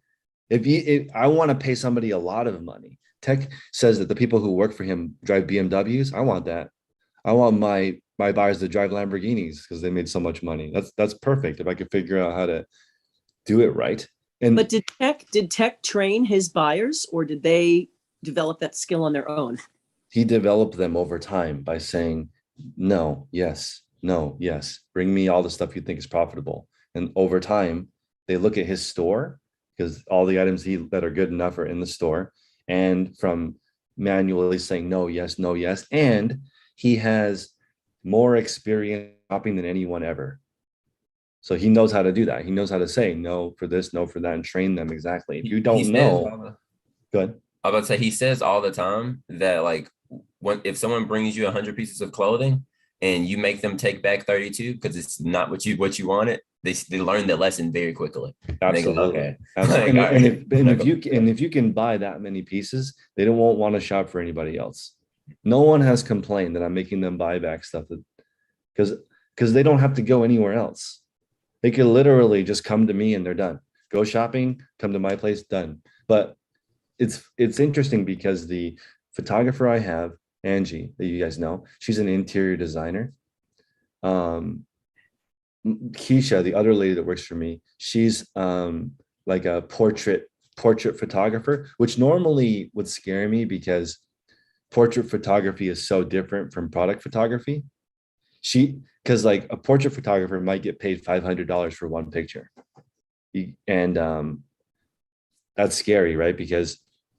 If I want to pay somebody a lot of money. Tech says that the people who work for him drive BMWs. I want that. I want my buyers to drive Lamborghinis because they made so much money. That's perfect if I could figure out how to do it right. But did Tech train his buyers, or did they develop that skill on their own? He developed them over time by saying, no, yes, no, yes. Bring me all the stuff you think is profitable. And over time, they look at his store because all the items that are good enough are in the store. And from manually saying no, yes, no, yes. And he has more experience shopping than anyone ever. So he knows how to do that. He knows how to say no for this, no for that, and train them exactly. If you don't know, good. I was about to say, he says all the time that like if someone brings you 100 pieces of clothing and you make them take back 32 because it's not what you wanted, they learn the lesson very quickly. Absolutely. Go, okay. Like, if you can buy that many pieces, they won't want to shop for anybody else. No one has complained that I'm making them buy back stuff because they don't have to go anywhere else. They could literally just come to me and they're done. Go shopping, come to my place, done. But it's interesting because the photographer I have, Angie, that you guys know, she's an interior designer. Keisha, the other lady that works for me, she's like a portrait photographer, which normally would scare me because portrait photography is so different from product photography. Because like a portrait photographer might get paid $500 for one picture. And that's scary, right? Because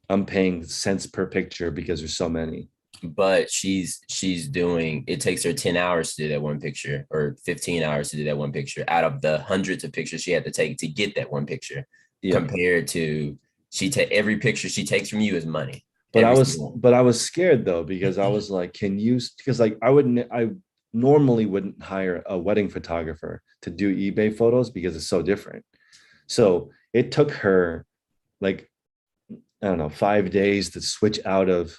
I'm paying cents per picture because there's so many. But she's doing, it takes her 10 hours to do that one picture or 15 hours to do that one picture out of the hundreds of pictures she had to take to get that one picture, compared to every picture she takes from you is money. But I was scared though, because I was like, because like I normally wouldn't hire a wedding photographer to do eBay photos because it's so different. So it took her like, I don't know, 5 days to switch out of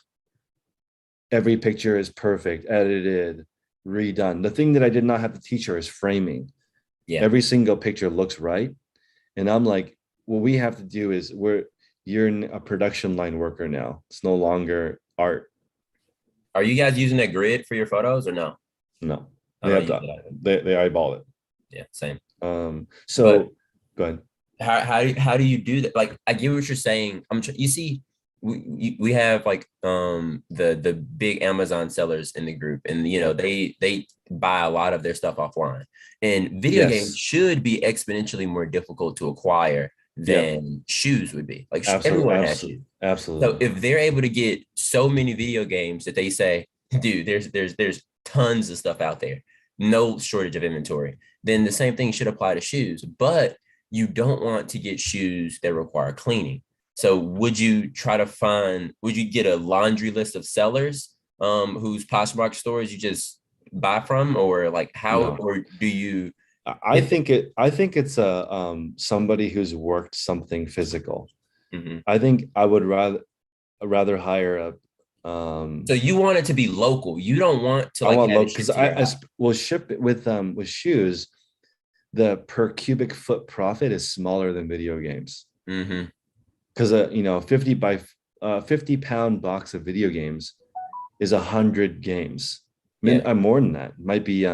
every picture is perfect, edited, redone. The thing that I did not have to teach her is framing. Yeah. Every single picture looks right. And I'm like, what we have to do is you're a production line worker now. It's no longer art. Are you guys using a grid for your photos or no? No, they eyeball it. Yeah, same. So go ahead. How do you do that? Like, I get what you're saying. You see, we have like the big Amazon sellers in the group, and they buy a lot of their stuff offline. And video games should be exponentially more difficult to acquire than shoes would be. Like everyone has shoes. Absolutely. So if they're able to get so many video games that they say, dude, there's tons of stuff out there. no shortage of inventory. Then the same thing should apply to shoes, but you don't want to get shoes that require cleaning. So would you get a laundry list of sellers whose Poshmark stores you just buy from, or like how, No. or do you? I think it's a somebody who's worked something physical. Mhm. I think I would rather hire a So you want it to be local. You don't want to I like want have low it because shipped to your I house. will ship it with shoes. The per cubic foot profit is smaller than video games Mhm. because 50 pound box of video games is 100 games. I mean, Yeah. I'm more than that. Might be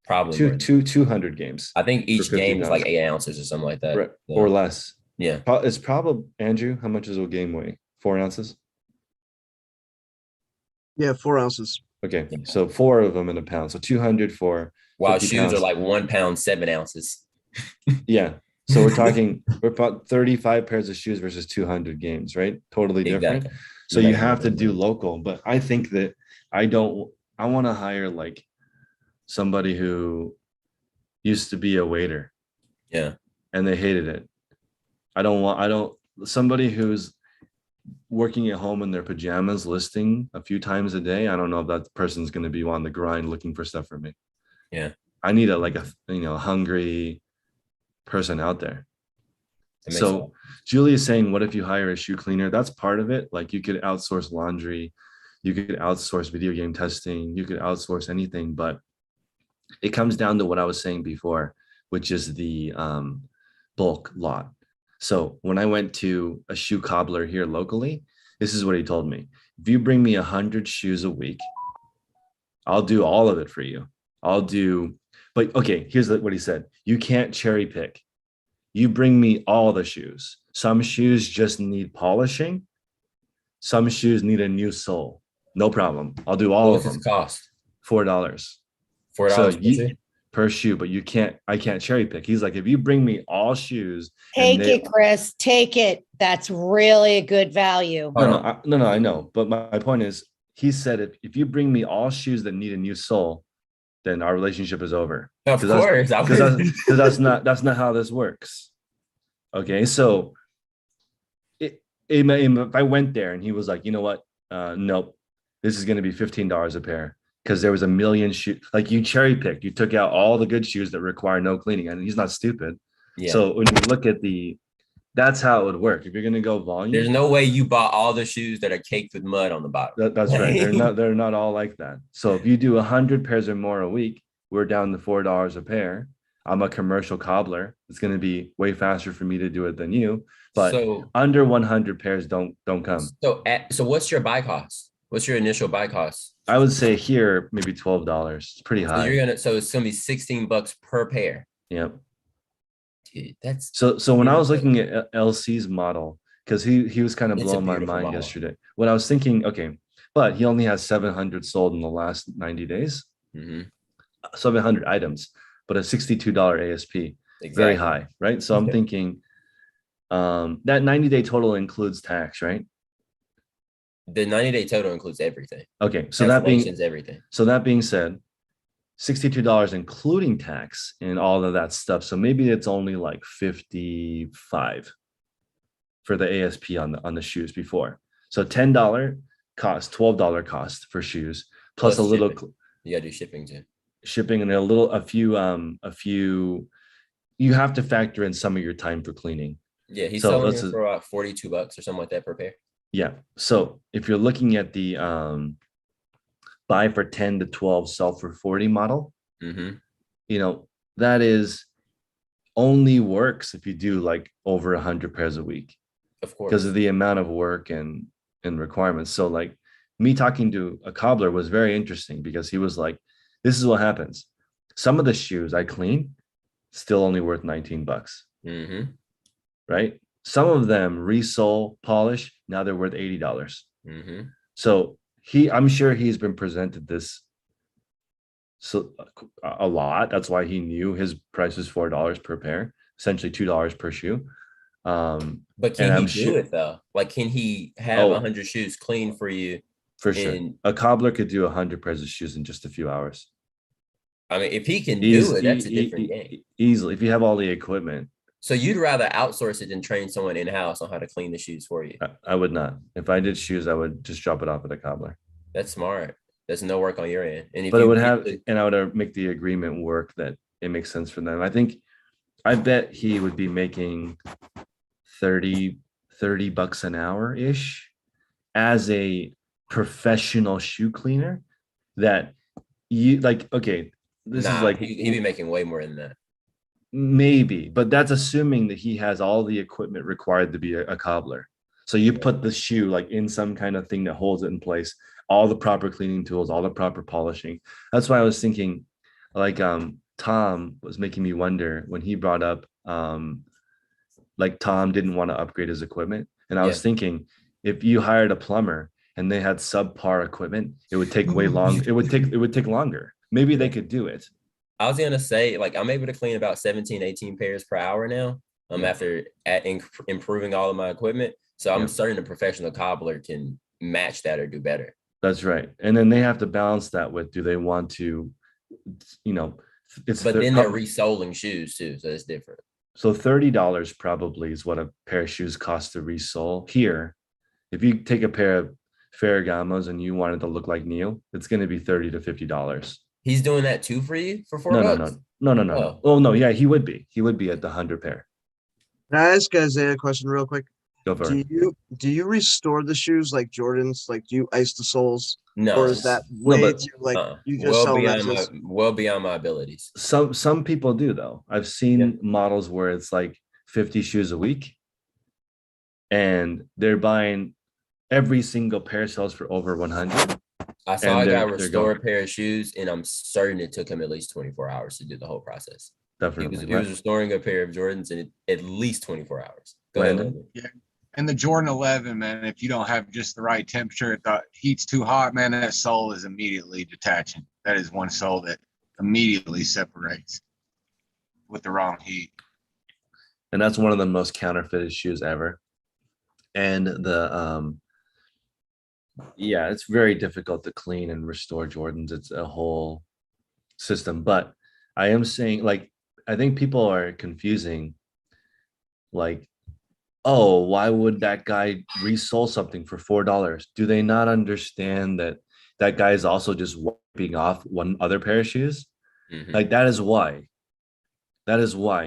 Probably more. 200 games I think for each 50 game is like pounds. 8 ounces or something like that. Right, Yeah. or less. Yeah. It's probably, Andrew, how much does a game weigh? 4 ounces. Yeah, 4 ounces. Okay, Yeah. so 4 of them in a pound, so 200 for While 50 shoes are pounds. like 1 pound, 7 ounces. Yeah, so we're about 35 pairs of shoes versus 200 games, right? Totally different. Exactly. So You're you making have to more do money. local, but I think that I want to hire like somebody who used to be a waiter Yeah. and they hated it. Somebody who's working at home in their pajamas listing a few times a day. I don't know if that person's going to be on the grind looking for stuff for me. Yeah. I need a hungry person out there. That makes So sense. Julie is saying, what if you hire a shoe cleaner? That's part of it. Like you could outsource laundry, you could outsource video game testing, you could outsource anything, but it comes down to what I was saying before, which is the bulk lot. So when I went to a shoe cobbler here locally, this is what he told me. If you bring me 100 shoes a week, I'll do all of it for you. But okay, here's what he said. You can't cherry pick. You bring me all the shoes. Some shoes just need polishing. Some shoes need a new sole. No problem. I'll do all of What's them. this cost? $4. So $4 per shoe? per shoe, but I can't cherry pick. He's like, if you bring me all shoes and Take it, Chris. Take it. That's really a good value. Hold on. no, I know. But my point is, he said, if you bring me all shoes that need a new sole, then our relationship is over. Of course. Because that's not how this works. Okay, so if I went there and he was like, you know what? Nope, this is going to be $15 a pair because there was a million shoes. Like you cherry picked, you took out all the good shoes that require no cleaning, and he's not stupid. Yeah. So when you look at that's how it would work. If you're going to go volume, There's no way you bought all the shoes that are caked with mud on the bottom. that's right. They're not all like that. So if you do 100 pairs or more a week, we're down to $4 a pair. I'm a commercial cobbler. It's going to be way faster for me to do it than you. But So under 100 pairs don't come. So what's your buy cost? What's your initial buy cost? I would say here maybe $12. It's pretty So high. it's gonna be $16 per pair. Yep. Dude, that's So when I was looking at LC's model, because he was kind of It's a blowing my beautiful mind model. yesterday. When I was thinking, okay, but he only has 700 sold in the last 90 days, Mhm. 700 items, but a $62 ASP, very Exactly. high, right? So I'm Yeah. thinking that 90-day total includes tax, right? The 90-day total includes everything. Okay, so that being everything. said, $62 including tax and all of that stuff. So maybe it's only like 55 for the ASP on the shoes before. So $10 cost, $12 cost for shoes, plus Plus a little shipping. You gotta do shipping too. shipping and a few. You have to factor in some of your time for cleaning. Yeah, he's So selling let's it for about $42 or something like that per pair. Yeah. So if you're looking at the buy for 10 to 12, sell for 40 model, Mm-hmm. That is only works if you do like over 100 pairs a week Of course. because of the amount of work and requirements. So like me talking to a cobbler was very interesting because he was like, this is what happens. Some of the shoes I clean still only worth $19, Mm-hmm. right? Some of them resole, polish, now they're worth $80. Mm-hmm. So I'm sure he's been presented this a lot. That's why he knew his price was $4 per pair, essentially $2 per shoe. But can he do it though? Like, can he have 100 shoes clean for you? For sure. A cobbler could do 100 pairs of shoes in just a few hours. I mean, if he can Eas- do it, that's a e- different e- game. Easily, if you have all the equipment, So you'd rather outsource it than train someone in-house on how to clean the shoes for you. I would not. If I did shoes, I would just drop it off at a cobbler. That's smart. There's no work on your end. And if But it you would get have, the- and I would make the agreement work that it makes sense for them. I bet he would be making 30 bucks an hour ish as a professional shoe cleaner that you like, okay, this is like he'd be making way more than that. maybe, but that's assuming that he has all the equipment required to be a cobbler. So you put the shoe like in some kind of thing that holds it in place, all the proper cleaning tools, all the proper polishing. That's why I was thinking, like, Tom was making me wonder when he brought up, like Tom didn't want to upgrade his equipment, and I was Yeah. thinking if you hired a plumber and they had subpar equipment, it would take way long. It would take longer. Maybe they could do it. I was gonna say, like, I'm able to clean about 17, 18 pairs per hour now. Yeah. After improving all of my equipment. So I'm Yeah. certain a professional cobbler can match that or do better. That's right. And then they have to balance that with, do they want to, you know, it's But then they're resoling shoes too, so it's different. so $30 probably is what a pair of shoes costs to resole here. If you take a pair of Ferragamos and you want it to look like Neil, it's going to be $30 to $50. He's doing that too for you for $4? No. Oh. Oh no, yeah, he would be at the 100 pair. Can I ask Isaiah a question real quick? Go for Do it. you restore the shoes like Jordans? Like, do you ice the soles? No. Or is that way but- too like you just well sell them beyond as well beyond my abilities. Some people do though. I've seen models where it's like 50 shoes a week, and they're buying every single pair sells for over 100. I saw a guy they're restore a going. pair of shoes, and I'm certain it took him at least 24 hours to do the whole process. Definitely. He was restoring a pair of Jordans in at least 24 hours. Go Landon? ahead. Landon. And the Jordan 11, man, if you don't have just the right temperature, if the heat's too hot, man, that sole is immediately detaching. That is one sole that immediately separates with the wrong heat. And that's one of the most counterfeited shoes ever. And it's very difficult to clean and restore Jordans. It's a whole system. But I am saying, like, I think people are confusing, like, oh, why would that guy resole something for $4? Do they not understand that that guy is also just wiping off one other pair of shoes? Mhm. Like, that is why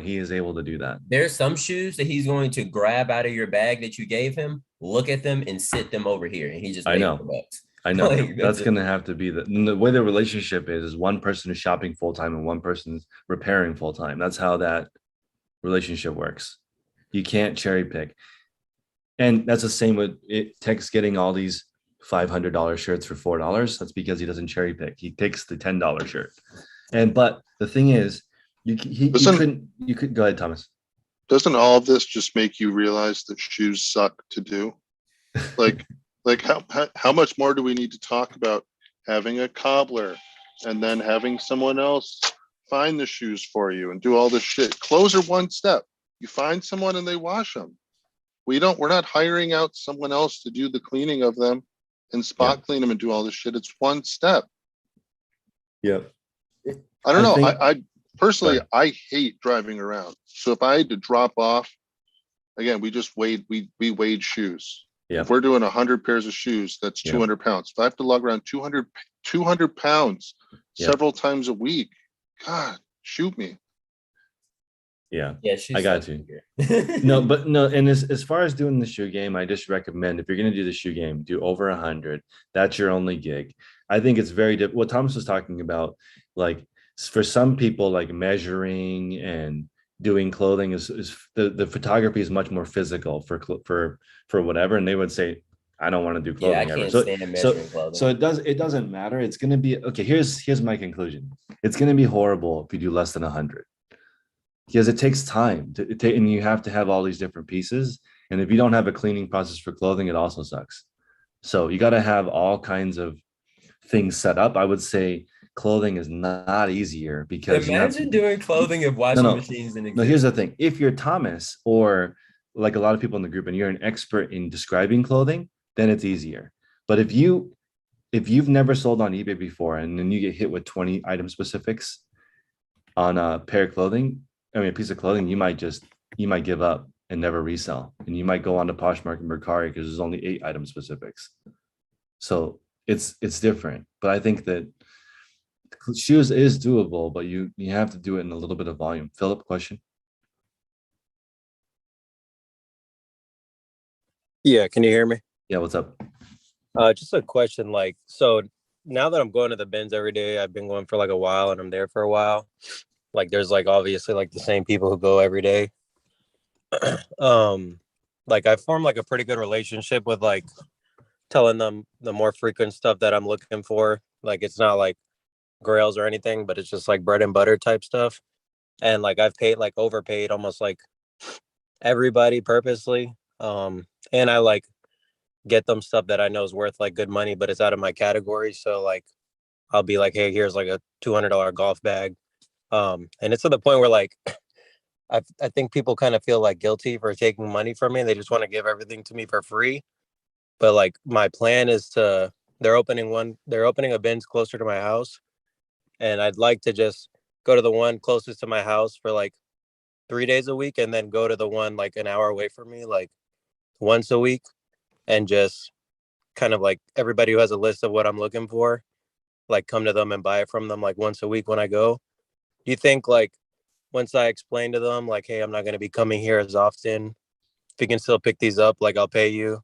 he is able to do that. There's some shoes that he's going to grab out of your bag that you gave him, look at them, and sit them over here, and he just I made know. the bucks. I know Like, that's going to have to be the way the relationship is one person is shopping full time and one person is repairing full time. That's how that relationship works. You can't cherry pick. And that's the same with it. Tech's getting all these $500 shirts for $4. That's because he doesn't cherry pick. He picks the $10 shirt. But the thing is, you could go ahead, Thomas. Doesn't all of this just make you realize that shoes suck to do? Like how much more do we need to talk about having a cobbler and then having someone else find the shoes for you and do all this shit? Clothes are one step. You find someone and they wash them. We're not hiring out someone else to do the cleaning of them and spot clean them and do all this shit. It's one step. Yeah. I don't know. think- I personally, Sorry. I hate driving around. So if I had to drop off, again, we weighed shoes. Yeah. If we're doing 100 pairs of shoes, that's Yeah. 200 pounds. If I have to lug around 200 pounds Yeah. several times a week, God, shoot me. Yeah. Yeah, shoes I got suck you. here. No. And as far as doing the shoe game, I just recommend if you're going to do the shoe game, do over 100. That's your only gig. I think it's very different. What Thomas was talking about, like for some people, like measuring and doing clothing is the photography is much more physical for whatever. And they would say, I don't want to do clothing Yeah, I ever. can't So, stand so, measuring clothing. so it doesn't matter. It's going to be okay. Here's my conclusion. It's going to be horrible if you do less than 100. Because it takes time and you have to have all these different pieces. And if you don't have a cleaning process for clothing, it also sucks. So you got to have all kinds of things set up. I would say clothing is not easier because Imagine doing clothing if washing No. machines didn't No, exist. here's the thing. If you're Thomas or like a lot of people in the group and you're an expert in describing clothing, then it's easier. But if you've never sold on eBay before and then you get hit with 20 item specifics, on a pair of clothing, I mean, a piece of clothing, you might give up and never resell. And you might go on to Poshmark and Mercari because there's only 8 item specifics. So it's different. But I think that shoes is doable, but you have to do it in a little bit of volume. Philip, question? Yeah, can you hear me? Yeah, what's up? Just a question, like, so now that I'm going to the bins every day, I've been going for like a while and I'm there for a while. Like there's like obviously like the same people who go every day. Like I formed like a pretty good relationship with like telling them the more frequent stuff that I'm looking for. Like it's not like grails or anything, but it's just like bread and butter type stuff. And like I've paid like overpaid almost like everybody purposely. And I like get them stuff that I know is worth like good money, but it's out of my category. So like I'll be like, hey, here's like a $200 golf bag. And it's to the point where like I think people kind of feel like guilty for taking money from me. They just want to give everything to me for free. But like my plan is they're opening a bins closer to my house. And I'd like to just go to the one closest to my house for like 3 days a week and then go to the one like an hour away from me, like once a week, and just kind of like everybody who has a list of what I'm looking for, like come to them and buy it from them like once a week when I go. Do you think like once I explain to them like, hey, I'm not going to be coming here as often, if you can still pick these up, like I'll pay you,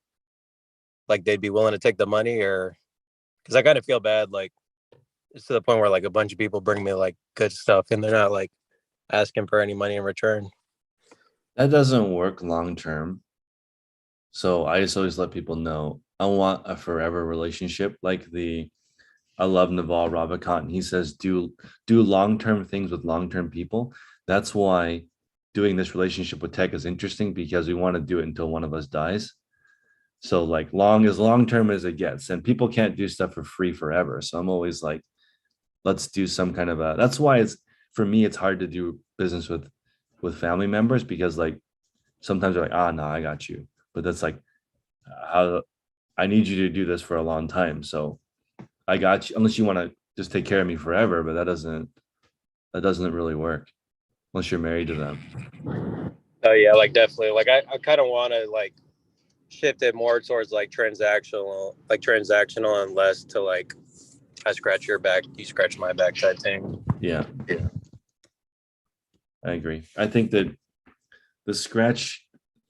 like they'd be willing to take the money? Or because I kind of feel bad, like it's to the point where like a bunch of people bring me like good stuff and they're not like asking for any money in return. That doesn't work long term. So I just always let people know I want a forever relationship. Like I love Naval Ravikant. He says do long-term things with long-term people. That's why doing this relationship with tech is interesting, because we want to do it until one of us dies. So like long-term as it gets, and people can't do stuff for free forever. So I'm always like, let's do some kind of that's why it's, for me, it's hard to do business with family members, because like sometimes they're like, no, I got you. But that's like, how I need you to do this for a long time. So I got you, unless you want to just take care of me forever, but that doesn't really work unless you're married to them. Oh yeah, like definitely. Like I kind of want to like shift it more towards like transactional and less to like I scratch your back, you scratch my back type thing. Yeah. I agree. I think that the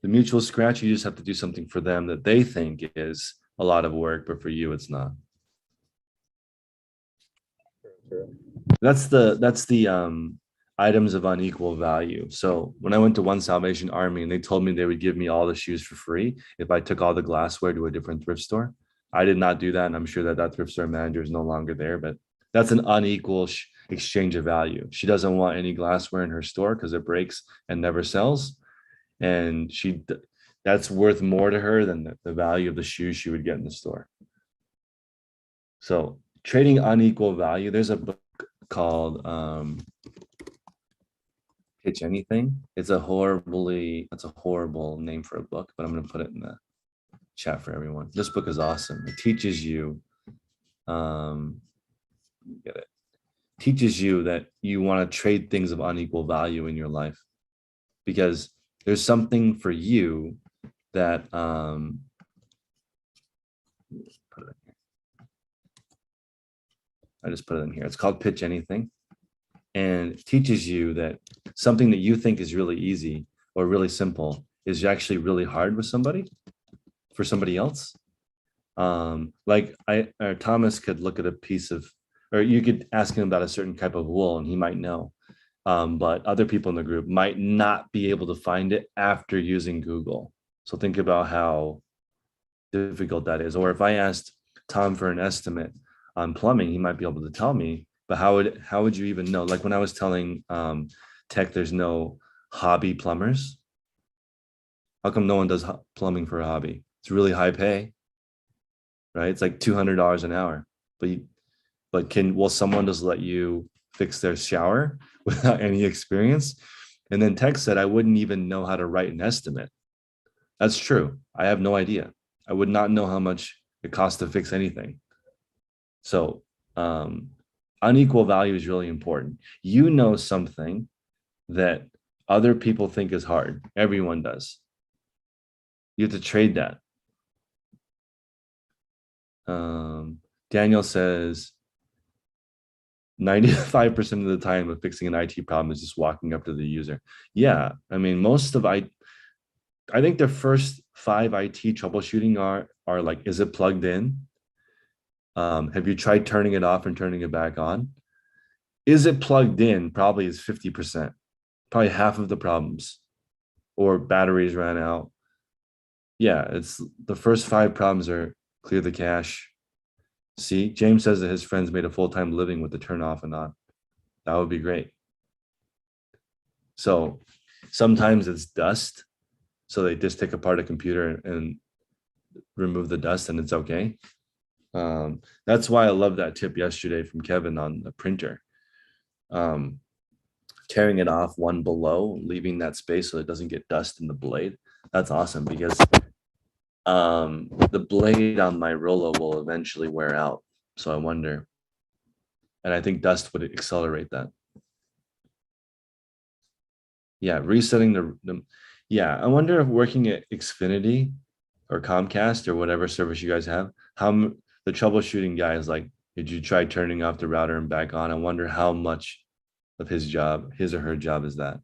mutual scratch, you just have to do something for them that they think is a lot of work, but for you, it's not. That's the items of unequal value. So when I went to One Salvation Army and they told me they would give me all the shoes for free if I took all the glassware to a different thrift store, I did not do that. And I'm sure that thrift store manager is no longer there, but that's an unequal exchange of value. She doesn't want any glassware in her store because it breaks and never sells. And that's worth more to her than the value of the shoes she would get in the store. So trading unequal value, there's a book called Pitch Anything. It's a horrible name for a book, but I'm going to put it in the chat for everyone. This book is awesome. It teaches you teaches you that you want to trade things of unequal value in your life, because there's something for you that I just put it in here. It's called Pitch Anything, and it teaches you that something that you think is really easy or really simple is actually really hard with somebody, for somebody else. Like Thomas could look at a piece of, or you could ask him about a certain type of wool and he might know. But other people in the group might not be able to find it after using Google. So think about how difficult that is. Or if I asked Tom for an estimate on plumbing, he might be able to tell me, but how would you even know? Like when I was telling Tech there's no hobby plumbers. How come no one does plumbing for a hobby? It's really high pay, right? It's like $200 an hour. But will someone just let you fix their shower without any experience? And then Tech said, I wouldn't even know how to write an estimate. That's true. I have no idea. I would not know how much it costs to fix anything. So Unequal value is really important. You know something that other people think is hard. Everyone does. You have to trade that. Daniel says 95% of the time of fixing an IT problem is just walking up to the user. Yeah, I mean, I think the first 5 IT troubleshooting are like, is it plugged in? Have you tried turning it off and turning it back on? Is it plugged in? Probably is 50%, probably half of the problems, or batteries ran out. Yeah, it's the first 5 problems are clear the cache. See, James says that his friends made a full-time living with the turn off and on. That would be great. So sometimes it's dust. So they just take apart a computer and remove the dust and it's okay. That's why I love that tip yesterday from Kevin on the printer. Tearing it off one below, leaving that space so it doesn't get dust in the blade. That's awesome because the blade on my Rollo will eventually wear out. So I wonder, and I think dust would accelerate that. Yeah, resetting the yeah, I wonder if working at Xfinity or Comcast or whatever service you guys have, how the troubleshooting guy is like, did you try turning off the router and back on? I wonder how much of his or her job is that.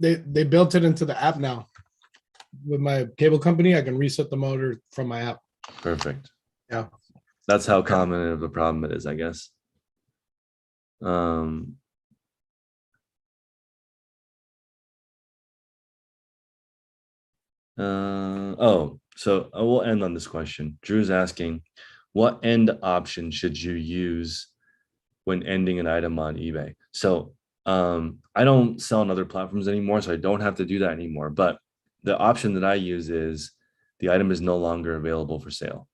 They built it into the app now. With my cable company, I can reset the motor from my app. Perfect. Yeah. That's how common of a problem it is, I guess. So I will end on this question. Drew's asking, what end option should you use when ending an item on eBay? So I don't sell on other platforms anymore, so I don't have to do that anymore. But the option that I use is the item is no longer available for sale.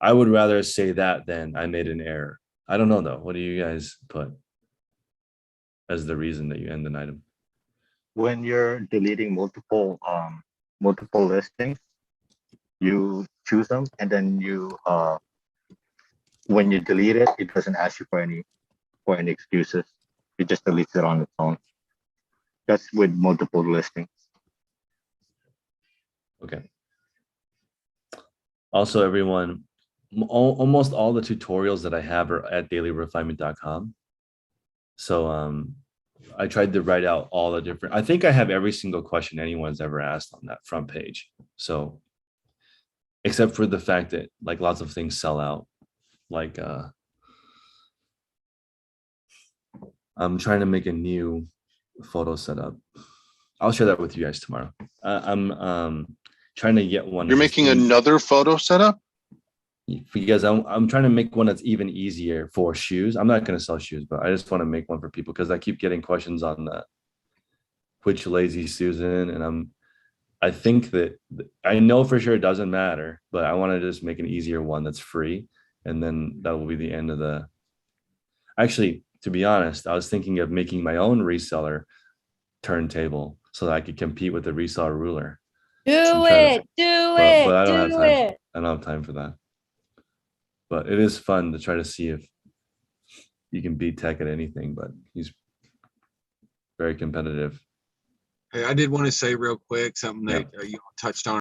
I would rather say that than I made an error. I don't know though. What do you guys put as the reason that you end an item? When you're deleting multiple listings, you choose them, and then when you delete it, it doesn't ask you for any excuses. It just deletes it on its own. That's with multiple listings. Okay. Also, everyone, almost all the tutorials that I have are at dailyrefinement.com. So I tried to write out all the different, I think I have every single question anyone's ever asked on that front page. So except for the fact that like lots of things sell out, like I'm trying to make a new photo setup. I'll share that with you guys tomorrow. I'm trying to get one. You're making another photo setup? Because I'm trying to make one that's even easier for shoes. I'm not going to sell shoes, but I just want to make one for people because I keep getting questions on that. Which Lazy Susan, and I think that I know for sure it doesn't matter, but I want to just make an easier one that's free, and then that will be the end of the. Actually, to be honest, I was thinking of making my own reseller turntable so that I could compete with the reseller ruler. Do it. But I don't have time. I don't have time for that. But it is fun to try to see if you can beat Tech at anything, but he's very competitive. Hey, I did want to say real quick something that you touched on